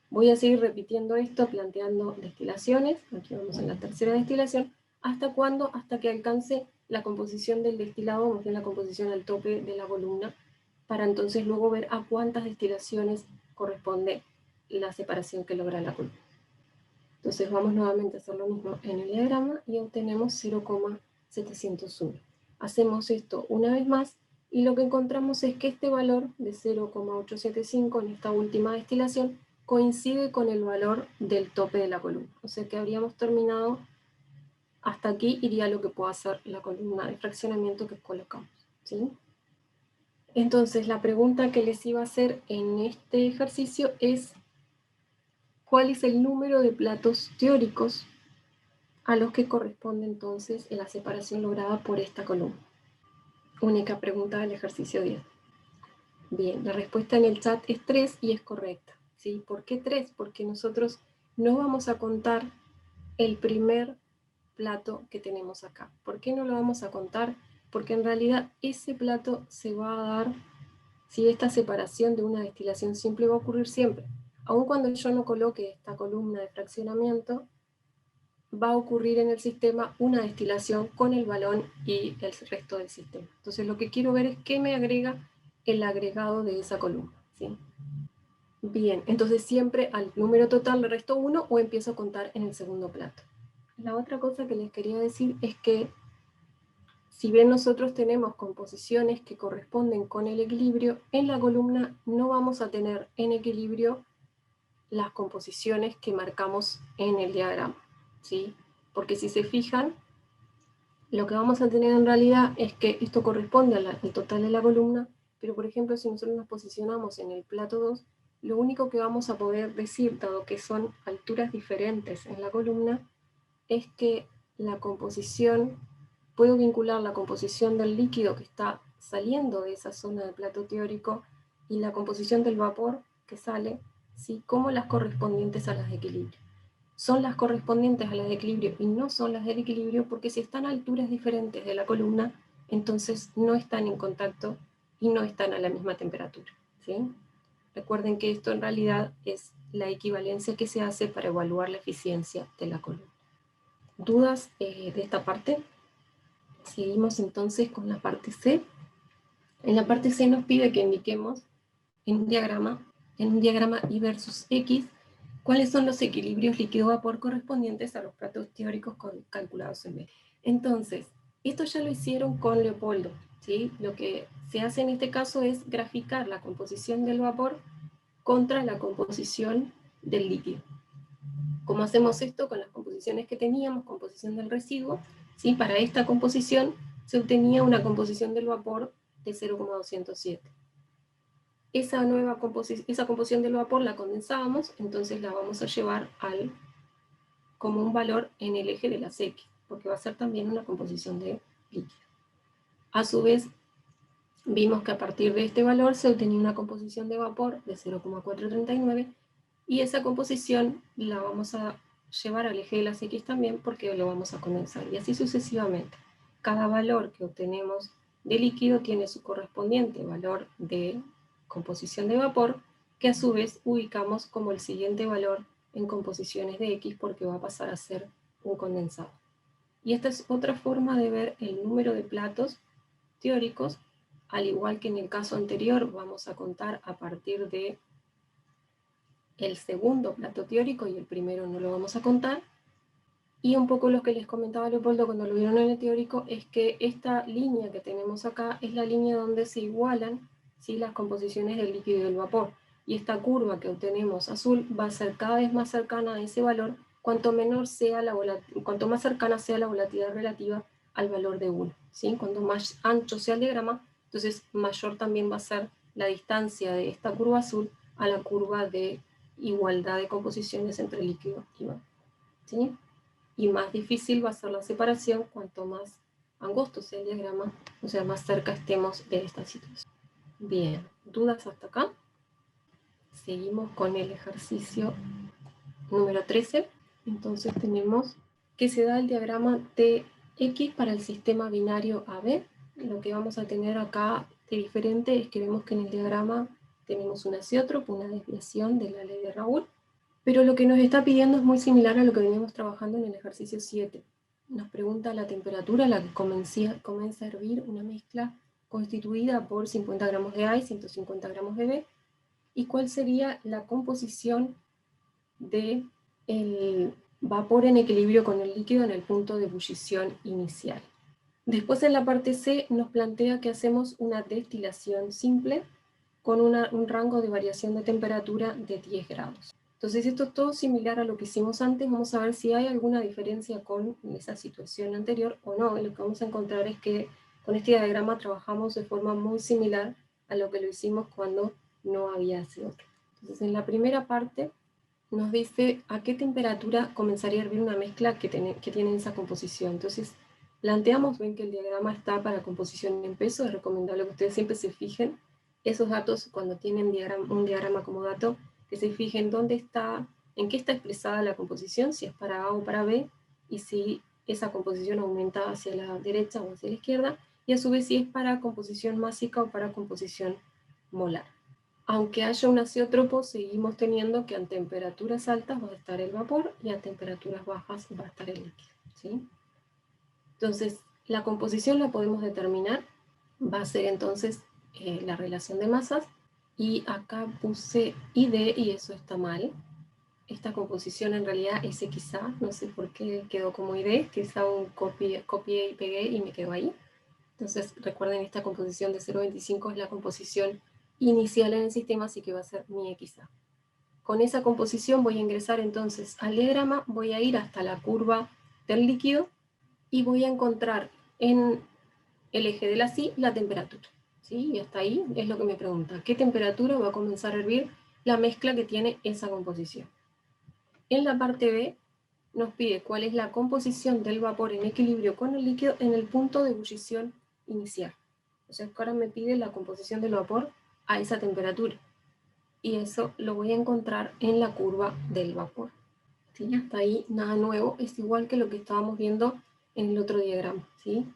Voy a seguir repitiendo esto, planteando destilaciones. Aquí vamos en la tercera destilación. ¿Hasta cuándo? Hasta que alcance la composición del destilado, más bien la composición al tope de la columna, para entonces luego ver a cuántas destilaciones corresponde la separación que logra la columna. Entonces vamos nuevamente a hacer lo mismo en el diagrama y obtenemos 0,701. Hacemos esto una vez más y lo que encontramos es que este valor de 0,875 en esta última destilación coincide con el valor del tope de la columna. O sea que habríamos terminado, hasta aquí iría lo que pueda hacer la columna de fraccionamiento que colocamos, ¿sí? Entonces la pregunta que les iba a hacer en este ejercicio es ¿cuál es el número de platos teóricos a los que corresponde entonces la separación lograda por esta columna? Única pregunta del ejercicio 10. Bien, la respuesta en el chat es 3 y es correcta, ¿sí? ¿Por qué 3? Porque nosotros no vamos a contar el primer plato que tenemos acá. ¿Por qué no lo vamos a contar? Porque en realidad ese plato se va a dar, si esta separación de una destilación simple va a ocurrir siempre. Aun cuando yo no coloque esta columna de fraccionamiento, va a ocurrir en el sistema una destilación con el balón y el resto del sistema. Entonces lo que quiero ver es qué me agrega el agregado de esa columna, ¿sí? Bien, entonces siempre al número total le resto 1 o empiezo a contar en el segundo plato. La otra cosa que les quería decir es que si bien nosotros tenemos composiciones que corresponden con el equilibrio, en la columna no vamos a tener en equilibrio las composiciones que marcamos en el diagrama, ¿sí? Porque si se fijan, lo que vamos a tener en realidad es que esto corresponde al total de la columna, pero por ejemplo si nosotros nos posicionamos en el plato 2, lo único que vamos a poder decir, dado que son alturas diferentes en la columna, es que la composición, puedo vincular la composición del líquido que está saliendo de esa zona del plato teórico y la composición del vapor que sale ¿sí? Como las correspondientes a las de equilibrio. Son las correspondientes a las de equilibrio y no son las del equilibrio porque si están a alturas diferentes de la columna, entonces no están en contacto y no están a la misma temperatura, ¿sí? Recuerden que esto en realidad es la equivalencia que se hace para evaluar la eficiencia de la columna. ¿Dudas de esta parte? Seguimos entonces con la parte C. En la parte C nos pide que indiquemos en un diagrama Y versus X, cuáles son los equilibrios líquido-vapor correspondientes a los platos teóricos calculados en B. Entonces, esto ya lo hicieron con Leopoldo, ¿sí? Lo que se hace en este caso es graficar la composición del vapor contra la composición del líquido. ¿Cómo hacemos esto con las composiciones que teníamos? Composición del residuo, ¿sí? Para esta composición se obtenía una composición del vapor de 0,207. Esa composición del vapor la condensábamos, entonces la vamos a llevar como un valor en el eje de las X, porque va a ser también una composición de líquido. A su vez, vimos que a partir de este valor se obtenía una composición de vapor de 0,439, y esa composición la vamos a llevar al eje de las X también, porque lo vamos a condensar, y así sucesivamente. Cada valor que obtenemos de líquido tiene su correspondiente valor de composición de vapor, que a su vez ubicamos como el siguiente valor en composiciones de X, porque va a pasar a ser un condensado. Y esta es otra forma de ver el número de platos teóricos. Al igual que en el caso anterior, vamos a contar a partir de el segundo plato teórico y el primero no lo vamos a contar. Y un poco lo que les comentaba Leopoldo cuando lo vieron en el teórico es que esta línea que tenemos acá es la línea donde se igualan, ¿sí?, las composiciones del líquido y del vapor. Y esta curva que obtenemos azul va a ser cada vez más cercana a ese valor cuanto más cercana sea la volatilidad relativa al valor de 1. ¿Sí? Cuanto más ancho sea el diagrama, entonces mayor también va a ser la distancia de esta curva azul a la curva de igualdad de composiciones entre líquido y vapor. ¿Sí? Y más difícil va a ser la separación cuanto más angosto sea el diagrama, o sea, más cerca estemos de esta situación. Bien, ¿dudas hasta acá? Seguimos con el ejercicio número 13. Entonces tenemos que se da el diagrama TX para el sistema binario AB. Lo que vamos a tener acá de diferente es que vemos que en el diagrama tenemos un azeótropo, una desviación de la ley de Raoult, pero lo que nos está pidiendo es muy similar a lo que veníamos trabajando en el ejercicio 7. Nos pregunta la temperatura a la que comienza a hervir una mezcla constituida por 50 gramos de A y 150 gramos de B, y cuál sería la composición del vapor en equilibrio con el líquido en el punto de ebullición inicial. Después en la parte C nos plantea que hacemos una destilación simple con un rango de variación de temperatura de 10 grados. Entonces esto es todo similar a lo que hicimos antes. Vamos a ver si hay alguna diferencia con esa situación anterior o no. Lo que vamos a encontrar es que con este diagrama trabajamos de forma muy similar a lo que lo hicimos cuando no había azeótropo. Entonces en la primera parte nos dice a qué temperatura comenzaría a hervir una mezcla que tiene esa composición. Entonces planteamos, ven que el diagrama está para composición en peso. Es recomendable que ustedes siempre se fijen esos datos cuando tienen un diagrama como dato, que se fijen en qué está expresada la composición, si es para A o para B, y si esa composición aumenta hacia la derecha o hacia la izquierda, y a su vez si es para composición másica o para composición molar. Aunque haya un azeótropo, seguimos teniendo que a temperaturas altas va a estar el vapor y a temperaturas bajas va a estar el líquido, ¿sí? Entonces, la composición la podemos determinar, va a ser entonces la relación de masas, y acá puse ID y eso está mal. Esta composición en realidad es XA, no sé por qué quedó como ID, quizá un copié y pegué y me quedó ahí. Entonces recuerden, esta composición de 0,25 es la composición inicial en el sistema, así que va a ser mi XA. Con esa composición voy a ingresar entonces al diagrama, voy a ir hasta la curva del líquido y voy a encontrar en el eje de la Y la temperatura. ¿Sí? Y hasta ahí es lo que me pregunta. ¿Qué temperatura va a comenzar a hervir la mezcla que tiene esa composición? En la parte B nos pide cuál es la composición del vapor en equilibrio con el líquido en el punto de ebullición inicial. O sea, ahora me pide la composición del vapor a esa temperatura. y eso lo voy a encontrar en la curva del vapor. ¿Sí? Hasta ahí nada nuevo, es igual que lo que estábamos viendo en el otro diagrama, ¿sí?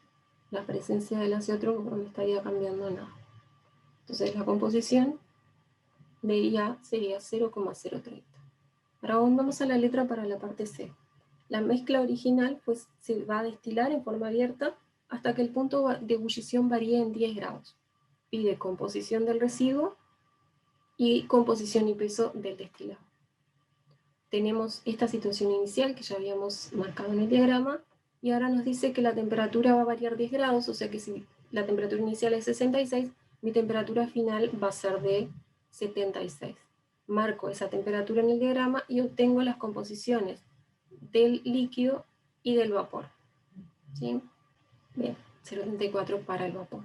La presencia del azeótropo no me estaría cambiando nada. Entonces la composición de IA sería 0,030. Ahora vamos a la letra para la parte C. La mezcla original pues, se va a destilar en forma abierta hasta que el punto de ebullición varíe en 10 grados. Pide composición del residuo y composición y peso del destilado. Tenemos esta situación inicial que ya habíamos marcado en el diagrama, y ahora nos dice que la temperatura va a variar 10 grados, o sea que si la temperatura inicial es 66, mi temperatura final va a ser de 76. Marco esa temperatura en el diagrama y obtengo las composiciones del líquido y del vapor. ¿Sí? Bien, 0,34 para el vapor.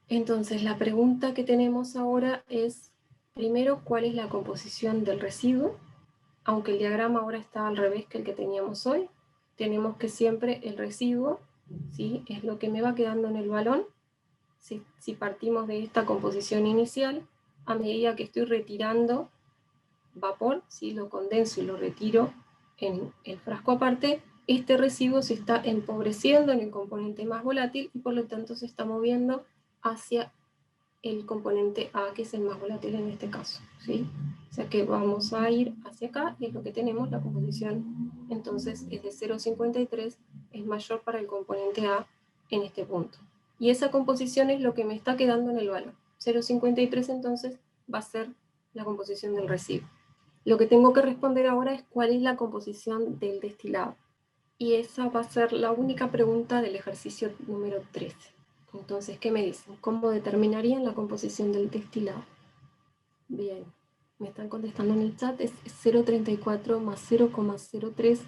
Entonces la pregunta que tenemos ahora es, primero, ¿cuál es la composición del residuo? Aunque el diagrama ahora está al revés que el que teníamos hoy, tenemos que siempre el residuo, ¿sí? Es lo que me va quedando en el balón. Si partimos de esta composición inicial, a medida que estoy retirando vapor, ¿sí? Lo condenso y lo retiro en el frasco aparte, este residuo se está empobreciendo en el componente más volátil y por lo tanto se está moviendo hacia el componente A, que es el más volátil en este caso, ¿sí? O sea que vamos a ir hacia acá y es lo que tenemos, la composición entonces es de 0,53, es mayor para el componente A en este punto. Y esa composición es lo que me está quedando en el valor. 0,53 entonces va a ser la composición del residuo. Lo que tengo que responder ahora es cuál es la composición del destilado. Y esa va a ser la única pregunta del ejercicio número 13. Entonces, ¿qué me dicen? ¿Cómo determinarían la composición del destilado? Bien, me están contestando en el chat, es 0,34 más 0,03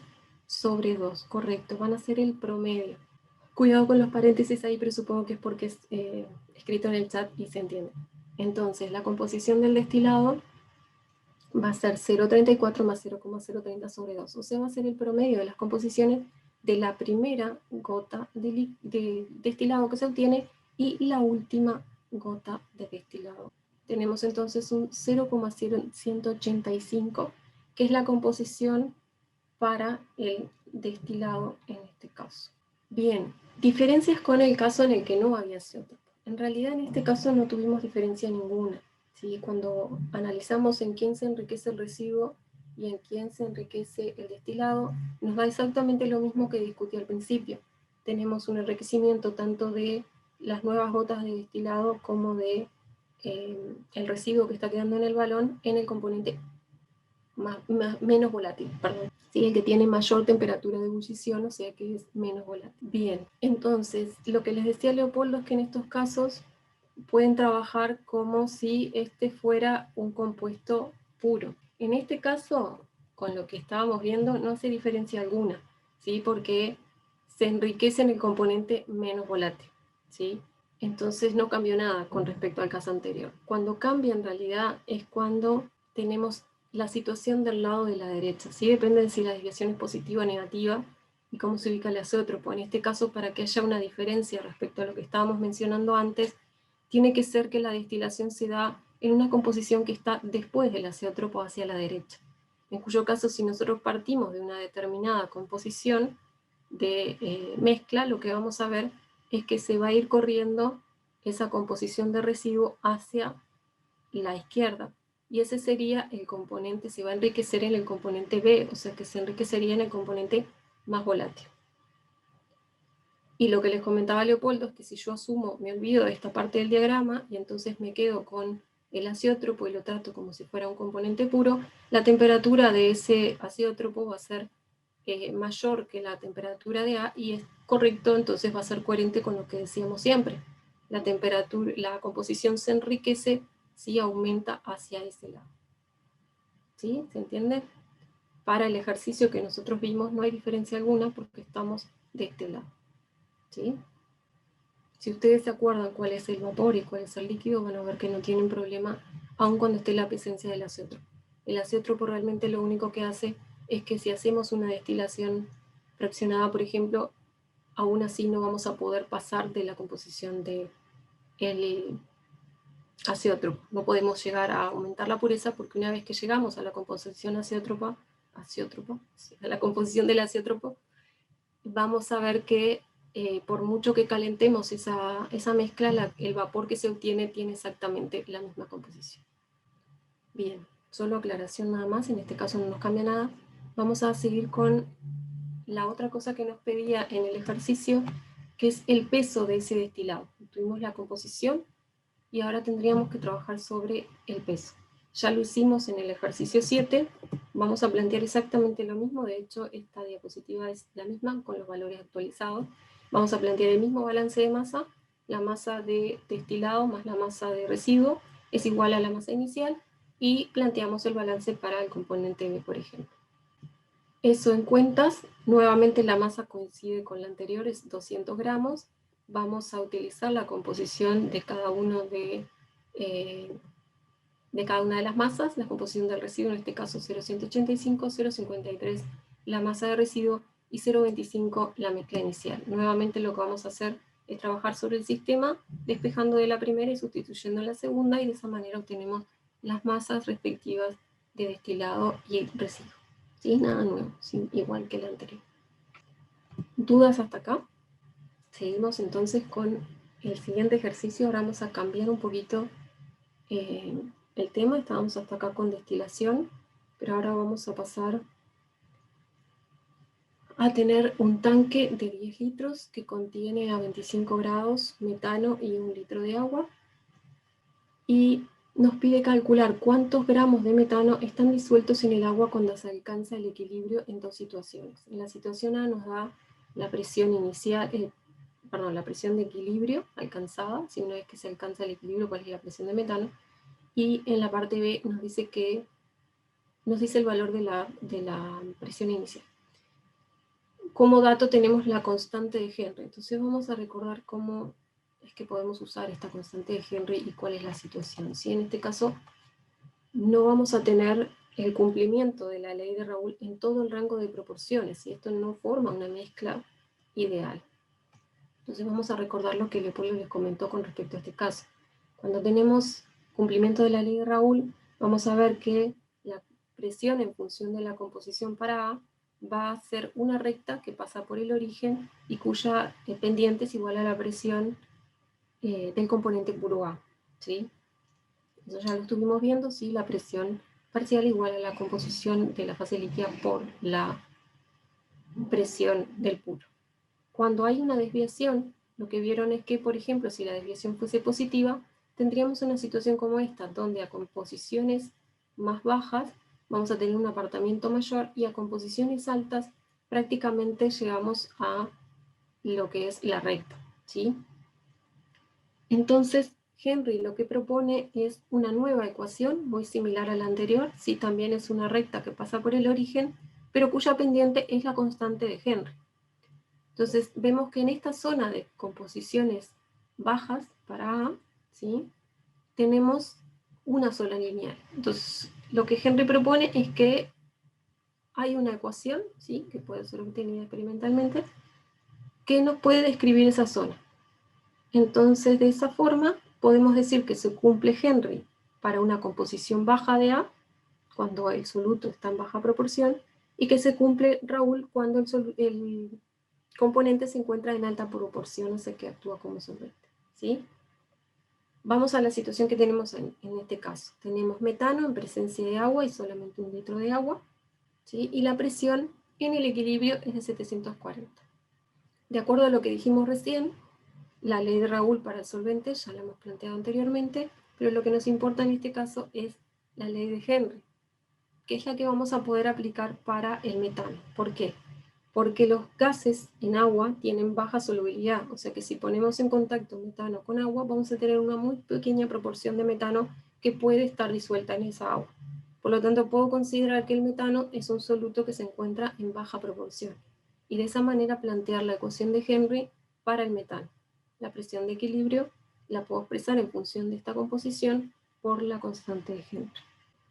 sobre 2, correcto, van a ser el promedio. Cuidado con los paréntesis ahí, pero supongo que es porque es escrito en el chat y se entiende. Entonces, la composición del destilado va a ser 0,34 más 0,030 sobre 2, o sea, va a ser el promedio de las composiciones de la primera gota de destilado que se obtiene y la última gota de destilado. Tenemos entonces un 0,185, que es la composición para el destilado en este caso. Bien, diferencias con el caso en el que no había azeótropo. En realidad en este caso no tuvimos diferencia ninguna. ¿Sí? Cuando analizamos en quién se enriquece el residuo y en quién se enriquece el destilado, nos da exactamente lo mismo que discutí al principio. Tenemos un enriquecimiento tanto de las nuevas gotas de destilado como de el residuo que está quedando en el balón en el componente menos volátil, perdón. ¿Sí? El que tiene mayor temperatura de ebullición, o sea que es menos volátil. Bien, entonces lo que les decía Leopoldo es que en estos casos pueden trabajar como si este fuera un compuesto puro. En este caso, con lo que estábamos viendo, no hace diferencia alguna, ¿sí? Porque se enriquece en el componente menos volátil, ¿sí? Entonces no cambió nada con respecto al caso anterior. Cuando cambia en realidad es cuando tenemos la situación del lado de la derecha, ¿sí? Depende de si la desviación es positiva o negativa y cómo se ubica el azeótropo. En este caso, para que haya una diferencia respecto a lo que estábamos mencionando antes, tiene que ser que la destilación se da en una composición que está después del azeótropo hacia la derecha. En cuyo caso, si nosotros partimos de una determinada composición de mezcla, lo que vamos a ver es que se va a ir corriendo esa composición de residuo hacia la izquierda. Y ese sería el componente, se va a enriquecer en el componente B, o sea que se enriquecería en el componente más volátil. Y lo que les comentaba Leopoldo es que si yo asumo, me olvido de esta parte del diagrama y entonces me quedo con el azeótropo y lo trato como si fuera un componente puro, la temperatura de ese azeótropo va a ser mayor que la temperatura de A y es correcto, entonces va a ser coherente con lo que decíamos siempre. La temperatura, la composición se enriquece si aumenta hacia ese lado. ¿Sí? ¿Se entiende? Para el ejercicio que nosotros vimos no hay diferencia alguna porque estamos de este lado. ¿Sí? Si ustedes se acuerdan cuál es el vapor y cuál es el líquido, van a ver que no tienen problema aun cuando esté la presencia del azeótropo. El azeótropo realmente lo único que hace es que si hacemos una destilación fraccionada, por ejemplo, aún así no vamos a poder pasar de la composición de azeótropo. No podemos llegar a aumentar la pureza porque una vez que llegamos a la composición azeótropa, a la composición del azeótropo, vamos a ver que por mucho que calentemos esa mezcla, el vapor que se obtiene tiene exactamente la misma composición. Bien, solo aclaración nada más, en este caso no nos cambia nada. Vamos a seguir con la otra cosa que nos pedía en el ejercicio, que es el peso de ese destilado. Tuvimos la composición y ahora tendríamos que trabajar sobre el peso. Ya lo hicimos en el ejercicio 7, vamos a plantear exactamente lo mismo, de hecho esta diapositiva es la misma con los valores actualizados. Vamos a plantear el mismo balance de masa, la masa de destilado más la masa de residuo es igual a la masa inicial, y planteamos el balance para el componente B, por ejemplo. Eso en cuentas, nuevamente la masa coincide con la anterior, es 200 gramos. Vamos a utilizar la composición de cada una de las masas, la composición del residuo, en este caso 0,185, 0,53 la masa de residuo y 0,25 la mezcla inicial. Nuevamente lo que vamos a hacer es trabajar sobre el sistema, despejando de la primera y sustituyendo la segunda, y de esa manera obtenemos las masas respectivas de destilado y residuo. ¿Sí? Nada nuevo, ¿sí? Igual que la anterior. ¿Dudas hasta acá? Seguimos entonces con el siguiente ejercicio. Ahora vamos a cambiar un poquito el tema. Estábamos hasta acá con destilación, pero ahora vamos a pasar a tener un tanque de 10 litros que contiene a 25 grados metano y 1 litro de agua, y nos pide calcular cuántos gramos de metano están disueltos en el agua cuando se alcanza el equilibrio en dos situaciones. En la situación A nos da la presión inicial, la presión de equilibrio alcanzada, si una vez que se alcanza el equilibrio, cuál es la presión de metano, y en la parte B nos dice el valor de la presión inicial. Como dato tenemos la constante de Henry, entonces vamos a recordar cómo es que podemos usar esta constante de Henry y cuál es la situación. ¿Sí? En este caso no vamos a tener el cumplimiento de la ley de Raoult en todo el rango de proporciones, y esto no forma una mezcla ideal. Entonces vamos a recordar lo que Leopoldo les comentó con respecto a este caso. Cuando tenemos cumplimiento de la ley de Raoult, vamos a ver que la presión en función de la composición para A va a ser una recta que pasa por el origen y cuya pendiente es igual a la presión del componente puro A. ¿Sí? Eso ya lo estuvimos viendo, ¿sí? La presión parcial igual a la composición de la fase líquida por la presión del puro. Cuando hay una desviación, lo que vieron es que, por ejemplo, si la desviación fuese positiva, tendríamos una situación como esta, donde a composiciones más bajas vamos a tener un apartamiento mayor, y a composiciones altas prácticamente llegamos a lo que es la recta, ¿sí? Entonces, Henry lo que propone es una nueva ecuación, muy similar a la anterior, sí, también es una recta que pasa por el origen, pero cuya pendiente es la constante de Henry. Entonces, vemos que en esta zona de composiciones bajas para A, ¿sí?, tenemos una sola lineal. Entonces, lo que Henry propone es que hay una ecuación, ¿sí?, que puede ser obtenida experimentalmente, que nos puede describir esa zona. Entonces, de esa forma, podemos decir que se cumple Henry para una composición baja de A, cuando el soluto está en baja proporción, y que se cumple Raoult cuando el componente se encuentra en alta proporción, o sea que actúa como solvente, ¿sí? Vamos a la situación que tenemos en este caso. Tenemos metano en presencia de agua y solamente 1 litro de agua, ¿sí? Y la presión en el equilibrio es de 740. De acuerdo a lo que dijimos recién, la ley de Raoult para el solvente ya la hemos planteado anteriormente, pero lo que nos importa en este caso es la ley de Henry, que es la que vamos a poder aplicar para el metano. ¿Por qué? Porque los gases en agua tienen baja solubilidad, o sea que si ponemos en contacto metano con agua, vamos a tener una muy pequeña proporción de metano que puede estar disuelta en esa agua. Por lo tanto, puedo considerar que el metano es un soluto que se encuentra en baja proporción, y de esa manera plantear la ecuación de Henry para el metano. La presión de equilibrio la puedo expresar en función de esta composición por la constante de Henry.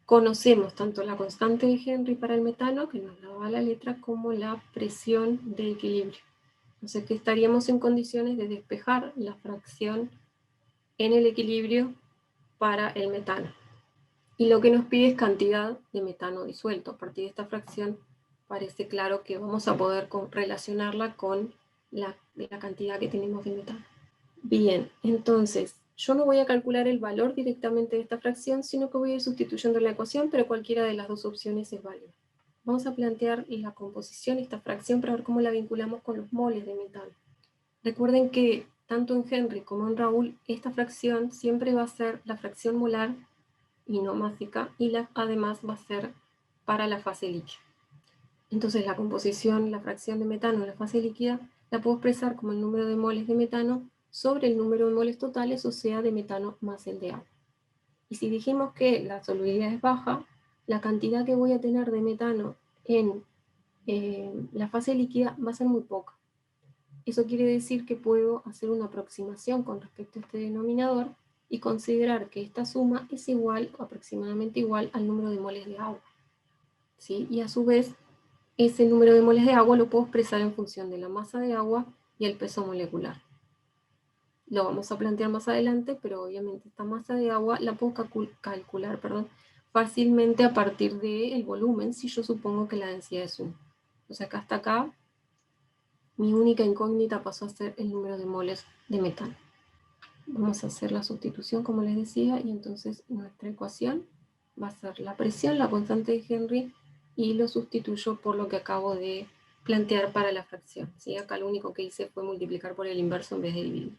Conocemos tanto la constante de Henry para el metano, que nos la da la letra, como la presión de equilibrio. O sea que estaríamos en condiciones de despejar la fracción en el equilibrio para el metano. Y lo que nos pide es cantidad de metano disuelto. A partir de esta fracción parece claro que vamos a poder relacionarla con la cantidad que tenemos de metano. Bien, entonces yo no voy a calcular el valor directamente de esta fracción, sino que voy a ir sustituyendo la ecuación, pero cualquiera de las dos opciones es válida. Vamos a plantear la composición de esta fracción para ver cómo la vinculamos con los moles de metano. Recuerden que tanto en Henry como en Raúl, esta fracción siempre va a ser la fracción molar y no másica, y además va a ser para la fase líquida. Entonces la composición, la fracción de metano en la fase líquida, la puedo expresar como el número de moles de metano sobre el número de moles totales, o sea, de metano más el de agua. Y si dijimos que la solubilidad es baja, la cantidad que voy a tener de metano en la fase líquida va a ser muy poca. Eso quiere decir que puedo hacer una aproximación con respecto a este denominador y considerar que esta suma es igual, aproximadamente igual, al número de moles de agua. ¿Sí? Y a su vez, ese número de moles de agua lo puedo expresar en función de la masa de agua y el peso molecular. Lo vamos a plantear más adelante, pero obviamente esta masa de agua la puedo calcular fácilmente a partir del volumen, si yo supongo que la densidad es 1. O sea que hasta acá, mi única incógnita pasó a ser el número de moles de metano. Vamos a hacer la sustitución, como les decía, y entonces nuestra ecuación va a ser la presión, la constante de Henry, y lo sustituyo por lo que acabo de plantear para la fracción. ¿Sí? Acá lo único que hice fue multiplicar por el inverso en vez de dividir.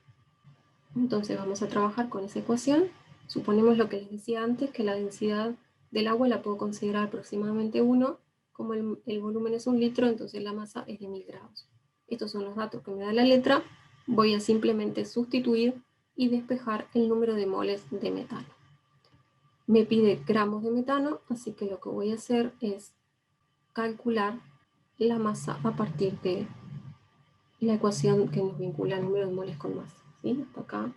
Entonces vamos a trabajar con esa ecuación. Suponemos lo que les decía antes, que la densidad del agua la puedo considerar aproximadamente 1. Como el volumen es 1 litro, entonces la masa es de 1000 grados. Estos son los datos que me da la letra. Voy a simplemente sustituir y despejar el número de moles de metano. Me pide gramos de metano, así que lo que voy a hacer es calcular la masa a partir de la ecuación que nos vincula el número de moles con masa. ¿Sí? Hasta acá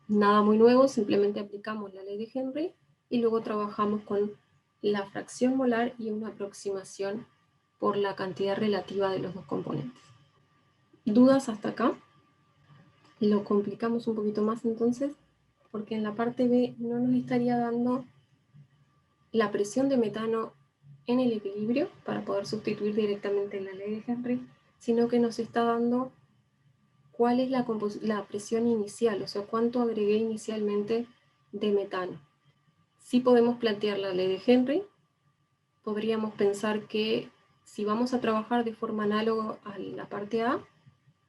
nada muy nuevo, simplemente aplicamos la ley de Henry y luego trabajamos con la fracción molar y una aproximación por la cantidad relativa de los dos componentes. ¿Dudas hasta acá? Lo complicamos un poquito más entonces, porque en la parte B no nos estaría dando la presión de metano en el equilibrio para poder sustituir directamente la ley de Henry, sino que nos está dando cuál es la presión inicial, o sea, cuánto agregué inicialmente de metano. Si podemos plantear la ley de Henry, podríamos pensar que si vamos a trabajar de forma análoga a la parte A,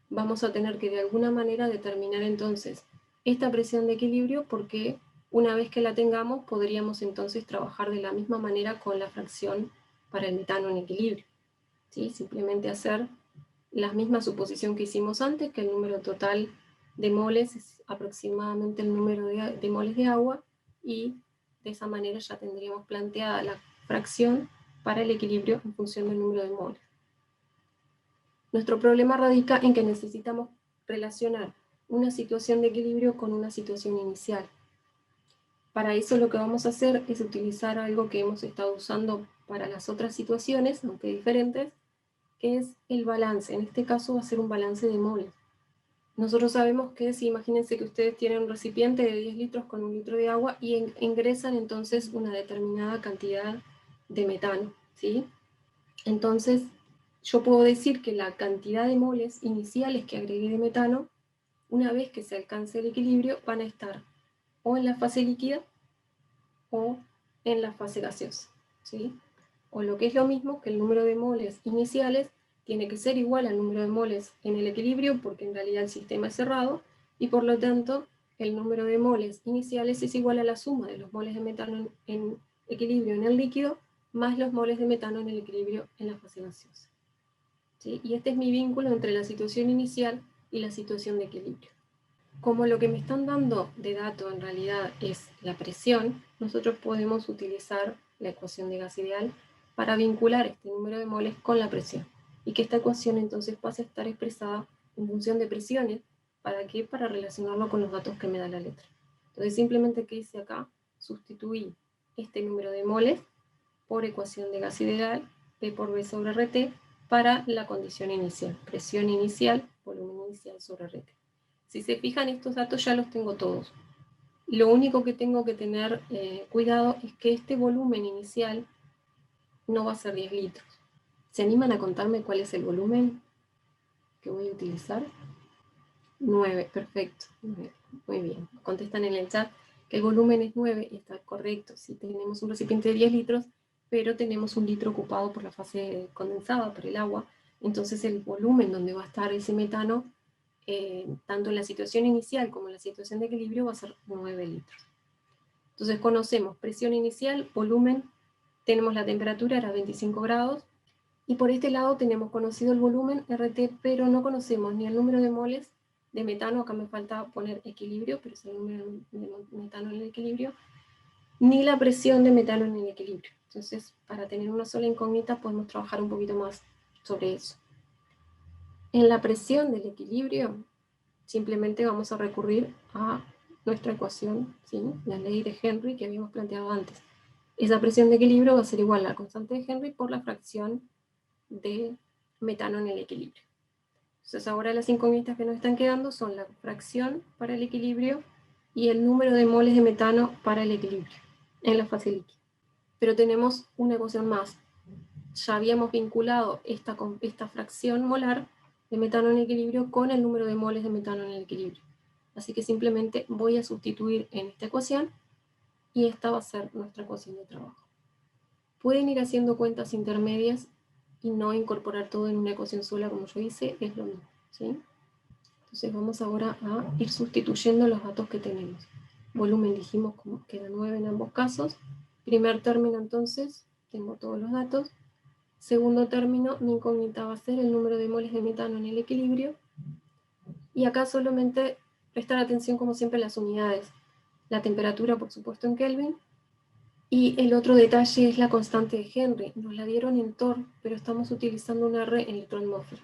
vamos a tener que de alguna manera determinar entonces esta presión de equilibrio, porque una vez que la tengamos podríamos entonces trabajar de la misma manera con la fracción para el metano en equilibrio. ¿Sí? Simplemente hacer la misma suposición que hicimos antes, que el número total de moles es aproximadamente el número de moles de agua, y de esa manera ya tendríamos planteada la fracción para el equilibrio en función del número de moles. Nuestro problema radica en que necesitamos relacionar una situación de equilibrio con una situación inicial. Para eso lo que vamos a hacer es utilizar algo que hemos estado usando para las otras situaciones, aunque diferentes, que es el balance. En este caso va a ser un balance de moles. Nosotros sabemos que si imagínense que ustedes tienen un recipiente de 10 litros con 1 litro de agua y ingresan entonces una determinada cantidad de metano, ¿sí? Entonces yo puedo decir que la cantidad de moles iniciales que agregué de metano, una vez que se alcance el equilibrio, van a estar o en la fase líquida o en la fase gaseosa, ¿sí? O lo que es lo mismo, que el número de moles iniciales tiene que ser igual al número de moles en el equilibrio, porque en realidad el sistema es cerrado, y por lo tanto el número de moles iniciales es igual a la suma de los moles de metano en equilibrio en el líquido, más los moles de metano en el equilibrio en la fase gaseosa. ¿Sí? Y este es mi vínculo entre la situación inicial y la situación de equilibrio. Como lo que me están dando de dato en realidad es la presión, nosotros podemos utilizar la ecuación de gas ideal para vincular este número de moles con la presión, y que esta ecuación entonces pase a estar expresada en función de presiones. ¿Para qué? Para relacionarlo con los datos que me da la letra. Entonces simplemente, ¿qué hice acá? Sustituí este número de moles por ecuación de gas ideal, P por V sobre RT, para la condición inicial, presión inicial, volumen inicial sobre RT. Si se fijan, estos datos ya los tengo todos. Lo único que tengo que tener cuidado es que este volumen inicial no va a ser 10 litros. ¿Se animan a contarme cuál es el volumen que voy a utilizar? 9, perfecto. Muy bien. Contestan en el chat que el volumen es 9 y está correcto. Si tenemos un recipiente de 10 litros, pero tenemos un litro ocupado por la fase condensada, por el agua, entonces el volumen donde va a estar ese metano, tanto en la situación inicial como en la situación de equilibrio, va a ser 9 litros. Entonces conocemos presión inicial, volumen, tenemos la temperatura, era 25 grados, y por este lado tenemos conocido el volumen RT, pero no conocemos ni el número de moles de metano, acá me falta poner equilibrio, pero es el número de metano en el equilibrio, ni la presión de metano en el equilibrio. Entonces, para tener una sola incógnita, podemos trabajar un poquito más sobre eso. En la presión del equilibrio, simplemente vamos a recurrir a nuestra ecuación, ¿sí? La ley de Henry que habíamos planteado antes. Esa presión de equilibrio va a ser igual a la constante de Henry por la fracción de metano en el equilibrio. Entonces ahora las incógnitas que nos están quedando son la fracción para el equilibrio y el número de moles de metano para el equilibrio en la fase líquida. Pero tenemos una ecuación más. Ya habíamos vinculado esta fracción molar de metano en equilibrio con el número de moles de metano en el equilibrio. Así que simplemente voy a sustituir en esta ecuación y esta va a ser nuestra ecuación de trabajo. Pueden ir haciendo cuentas intermedias y no incorporar todo en una ecuación sola como yo hice, es lo mismo, ¿sí? Entonces vamos ahora a ir sustituyendo los datos que tenemos. Volumen dijimos que era 9 en ambos casos. Primer término entonces, tengo todos los datos. Segundo término, mi incógnita va a ser el número de moles de metano en el equilibrio. Y acá solamente prestar atención como siempre a las unidades. La temperatura, por supuesto, en Kelvin. Y el otro detalle es la constante de Henry. Nos la dieron en torr, pero estamos utilizando un R en litro atmósfera.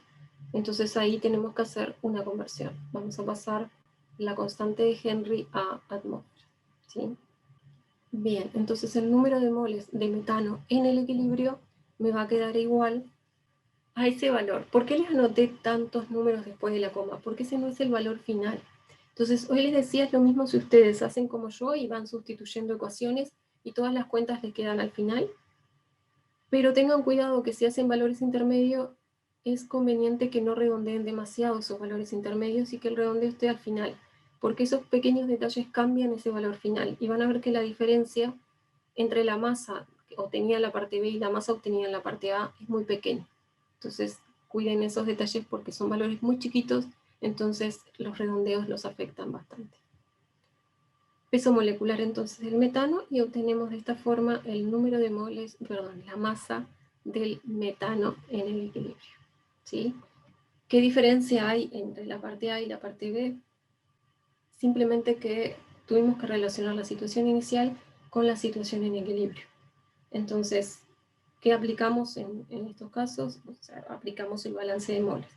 Entonces ahí tenemos que hacer una conversión. Vamos a pasar la constante de Henry a atmósfera, ¿sí? Bien, entonces el número de moles de metano en el equilibrio me va a quedar igual a ese valor. ¿Por qué les anoté tantos números después de la coma? Porque ese no es el valor final. Entonces hoy les decía, es lo mismo si ustedes hacen como yo y van sustituyendo ecuaciones y todas las cuentas les quedan al final. Pero tengan cuidado que si hacen valores intermedios, es conveniente que no redondeen demasiado esos valores intermedios y que el redondeo esté al final, porque esos pequeños detalles cambian ese valor final y van a ver que la diferencia entre la masa obtenida en la parte B y la masa obtenida en la parte A es muy pequeña. Entonces, cuiden esos detalles porque son valores muy chiquitos, entonces los redondeos los afectan bastante. Peso molecular entonces del metano y obtenemos de esta forma el número de moles, perdón, la masa del metano en el equilibrio, ¿sí? ¿Qué diferencia hay entre la parte A y la parte B? Simplemente que tuvimos que relacionar la situación inicial con la situación en equilibrio. Entonces, ¿qué aplicamos en estos casos? O sea, aplicamos el balance de moles.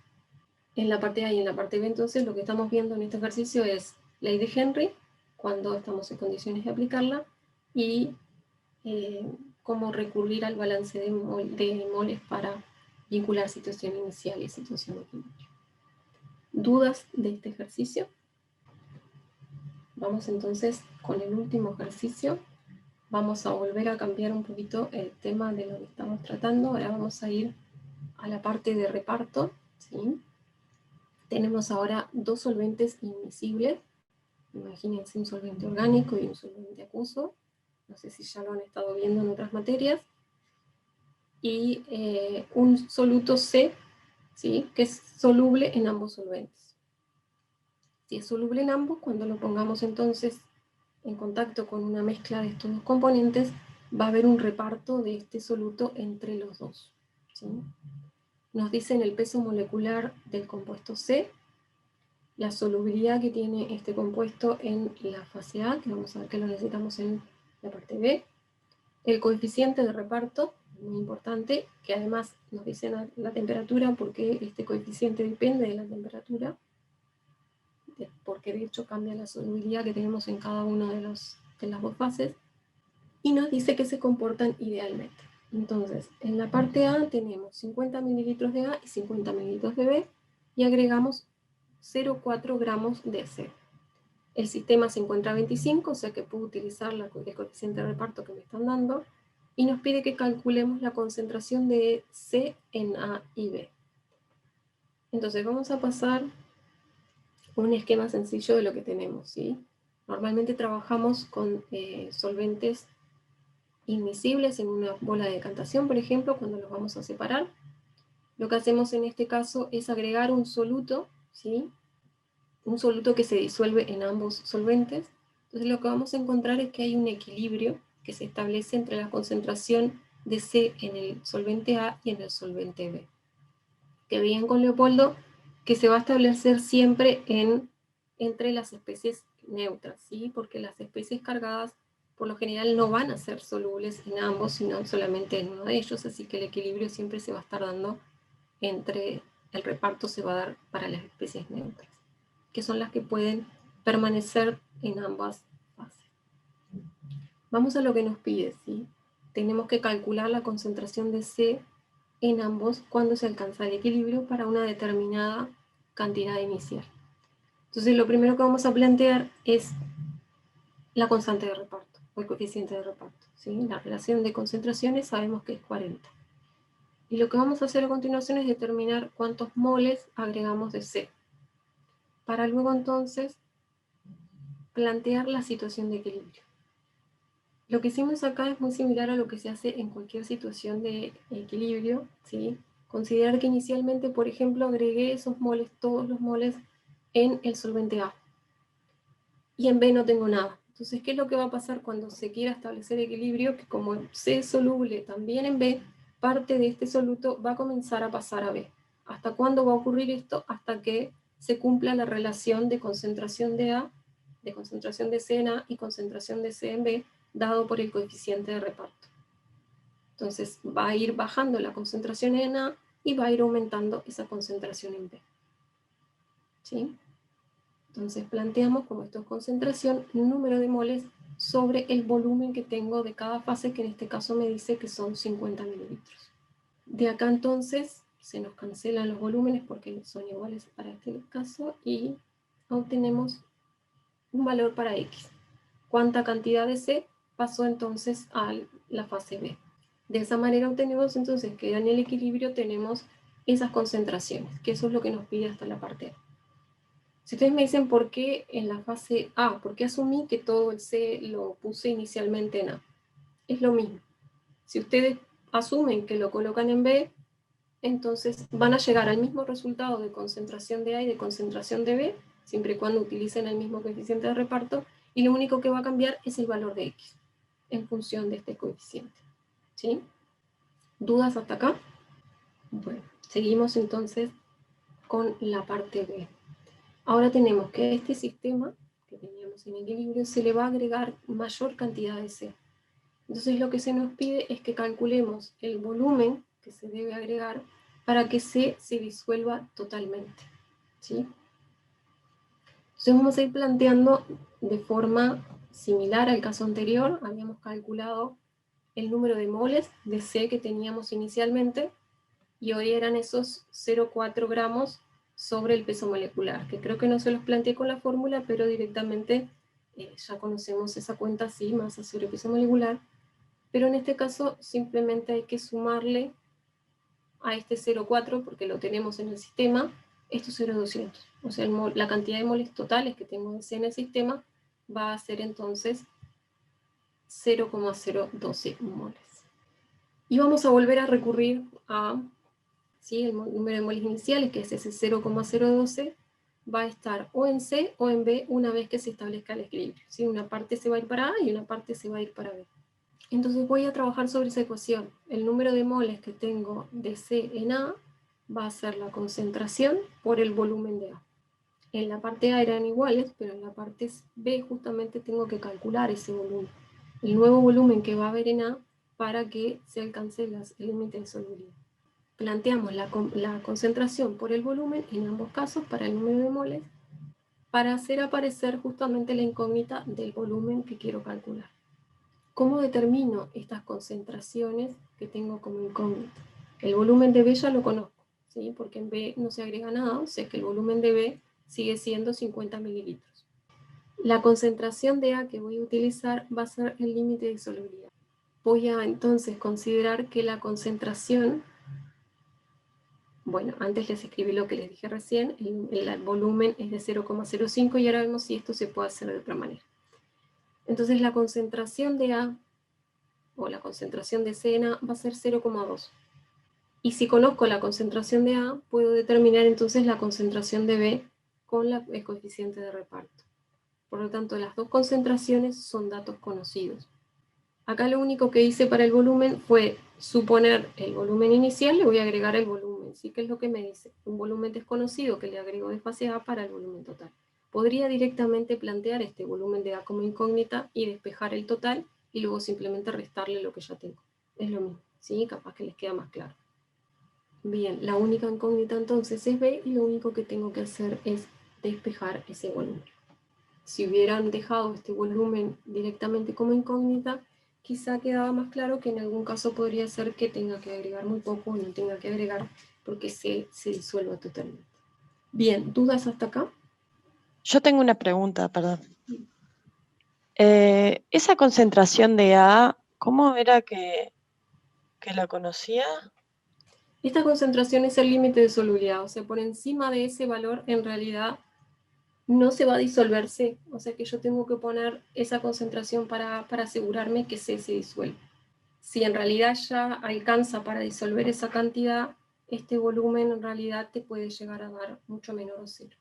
En la parte A y en la parte B, entonces, lo que estamos viendo en este ejercicio es ley de Henry, cuando estamos en condiciones de aplicarla, y cómo recurrir al balance de moles para vincular situación inicial y situación de equilibrio. ¿Dudas de este ejercicio? Vamos entonces con el último ejercicio. Vamos a volver a cambiar un poquito el tema de lo que estamos tratando. Ahora vamos a ir a la parte de reparto, ¿sí? Tenemos ahora dos solventes inmiscibles. Imagínense un solvente orgánico y un solvente acuoso. No sé si ya lo han estado viendo en otras materias. Y un soluto C, ¿sí? Que es soluble en ambos solventes. Si es soluble en ambos, cuando lo pongamos entonces en contacto con una mezcla de estos dos componentes, va a haber un reparto de este soluto entre los dos, ¿sí? Nos dicen el peso molecular del compuesto C, la solubilidad que tiene este compuesto en la fase A, que vamos a ver que lo necesitamos en la parte B, el coeficiente de reparto, muy importante, que además nos dicen la temperatura, porque este coeficiente depende de la temperatura, porque de hecho cambia la solubilidad que tenemos en cada una de las dos fases, y nos dice que se comportan idealmente. Entonces, en la parte A tenemos 50 mililitros de A y 50 mililitros de B, y agregamos 0,4 gramos de C. El sistema se encuentra a 25, o sea que puedo utilizar el coeficiente de reparto que me están dando, y nos pide que calculemos la concentración de C en A y B. Entonces vamos a pasar un esquema sencillo de lo que tenemos, ¿sí? Normalmente trabajamos con solventes inmiscibles en una bola de decantación, por ejemplo, cuando los vamos a separar. Lo que hacemos en este caso es agregar un soluto, ¿sí? Un soluto que se disuelve en ambos solventes. Entonces lo que vamos a encontrar es que hay un equilibrio que se establece entre la concentración de C en el solvente A y en el solvente B. Que veían con Leopoldo que se va a establecer siempre entre las especies neutras, ¿sí? Porque las especies cargadas por lo general no van a ser solubles en ambos, sino solamente en uno de ellos, así que el equilibrio siempre se va a estar dando entre, el reparto se va a dar para las especies neutras, que son las que pueden permanecer en ambas fases. Vamos a lo que nos pide, ¿sí? Tenemos que calcular la concentración de C en ambos cuando se alcanza el equilibrio para una determinada cantidad inicial. Entonces lo primero que vamos a plantear es la constante de reparto, o el coeficiente de reparto, ¿sí? La relación de concentraciones sabemos que es 40. Y lo que vamos a hacer a continuación es determinar cuántos moles agregamos de C, para luego entonces plantear la situación de equilibrio. Lo que hicimos acá es muy similar a lo que se hace en cualquier situación de equilibrio, ¿sí? Considerar que inicialmente, por ejemplo, agregué esos moles, todos los moles, en el solvente A. Y en B no tengo nada. Entonces, ¿qué es lo que va a pasar cuando se quiera establecer equilibrio? Que como C es soluble también en B, parte de este soluto va a comenzar a pasar a B. ¿Hasta cuándo va a ocurrir esto? Hasta que se cumpla la relación de concentración de A, de concentración de C en A y concentración de C en B, dado por el coeficiente de reparto. Entonces va a ir bajando la concentración en A y va a ir aumentando esa concentración en B. ¿Sí? Entonces planteamos como esto es concentración, el número de moles sobre el volumen que tengo de cada fase, que en este caso me dice que son 50 mililitros. De acá entonces se nos cancelan los volúmenes porque son iguales para este caso y obtenemos un valor para X. ¿Cuánta cantidad de C pasó entonces a la fase B? De esa manera obtenemos entonces que en el equilibrio tenemos esas concentraciones, que eso es lo que nos pide hasta la parte A. Si ustedes me dicen por qué en la fase A, por qué asumí que todo el C lo puse inicialmente en A, es lo mismo. Si ustedes asumen que lo colocan en B, entonces van a llegar al mismo resultado de concentración de A y de concentración de B, siempre y cuando utilicen el mismo coeficiente de reparto, y lo único que va a cambiar es el valor de X, en función de este coeficiente. ¿Sí? ¿Dudas hasta acá? Bueno, seguimos entonces con la parte B. Ahora tenemos que a este sistema que teníamos en equilibrio se le va a agregar mayor cantidad de C. Entonces lo que se nos pide es que calculemos el volumen que se debe agregar para que C se disuelva totalmente. ¿Sí? Entonces vamos a ir planteando de forma similar al caso anterior. Habíamos calculado el número de moles de C que teníamos inicialmente y hoy eran esos 0,4 gramos sobre el peso molecular, que creo que no se los planteé con la fórmula, pero directamente ya conocemos esa cuenta así, masa sobre peso molecular, pero en este caso simplemente hay que sumarle a este 0,4, porque lo tenemos en el sistema, estos 0,200. O sea, la cantidad de moles totales que tengo de C en el sistema va a ser entonces 0,012 moles. Y vamos a volver a recurrir a, ¿sí?, el número de moles iniciales, que es ese 0,012, va a estar o en C o en B una vez que se establezca el equilibrio. ¿Sí? Una parte se va a ir para A y una parte se va a ir para B. Entonces voy a trabajar sobre esa ecuación. El número de moles que tengo de C en A va a ser la concentración por el volumen de A. En la parte A eran iguales, pero en la parte B justamente tengo que calcular ese volumen. El nuevo volumen que va a haber en A para que se alcance el límite de solubilidad. Planteamos la concentración por el volumen en ambos casos para el número de moles para hacer aparecer justamente la incógnita del volumen que quiero calcular. ¿Cómo determino estas concentraciones que tengo como incógnita? El volumen de B ya lo conozco, ¿sí? Porque en B no se agrega nada, o sea que el volumen de B sigue siendo 50 mililitros. La concentración de A que voy a utilizar va a ser el límite de solubilidad. Voy a entonces considerar que la concentración, bueno, antes les escribí lo que les dije recién, el volumen es de 0,05 y ahora vemos si esto se puede hacer de otra manera. Entonces la concentración de A, o la concentración de C en A, va a ser 0,2. Y si conozco la concentración de A, puedo determinar entonces la concentración de B con el coeficiente de reparto. Por lo tanto, las dos concentraciones son datos conocidos. Acá lo único que hice para el volumen fue suponer el volumen inicial, le voy a agregar el volumen. ¿Sí? ¿Qué es lo que me dice? Un volumen desconocido que le agrego de fase A para el volumen total. Podría directamente plantear este volumen de A como incógnita y despejar el total y luego simplemente restarle lo que ya tengo. Es lo mismo, ¿sí? Capaz que les queda más claro. Bien, la única incógnita entonces es B y lo único que tengo que hacer es despejar ese volumen. Si hubieran dejado este volumen directamente como incógnita, quizá quedaba más claro que en algún caso podría ser que tenga que agregar muy poco o no tenga que agregar porque se disuelva totalmente. Bien, ¿dudas hasta acá? Yo tengo una pregunta, perdón. Esa concentración de A, ¿cómo era que la conocía? Esta concentración es el límite de solubilidad, o sea, por encima de ese valor en realidad no se va a disolver C, o sea que yo tengo que poner esa concentración para asegurarme que C se disuelve. Si en realidad ya alcanza para disolver esa cantidad, este volumen en realidad te puede llegar a dar mucho menor o cero.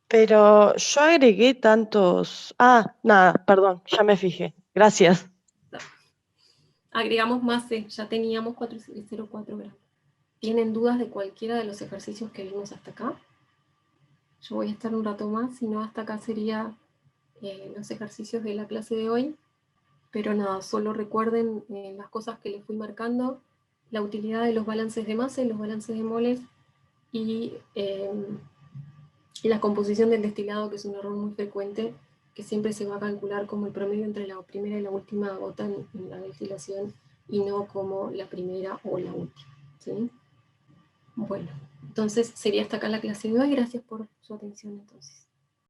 Pero yo agregué tantos... Ah, nada, perdón, ya me fijé. Gracias. Agregamos más C, ya teníamos 4,04 gramos. ¿Tienen dudas de cualquiera de los ejercicios que vimos hasta acá? Yo voy a estar un rato más, si no hasta acá sería los ejercicios de la clase de hoy. Pero nada, solo recuerden las cosas que les fui marcando, la utilidad de los balances de masa y los balances de moles y la composición del destilado, que es un error muy frecuente, que siempre se va a calcular como el promedio entre la primera y la última gota en la destilación y no como la primera o la última. ¿Sí? Bueno, entonces sería hasta acá la clase de hoy. Gracias por su atención entonces.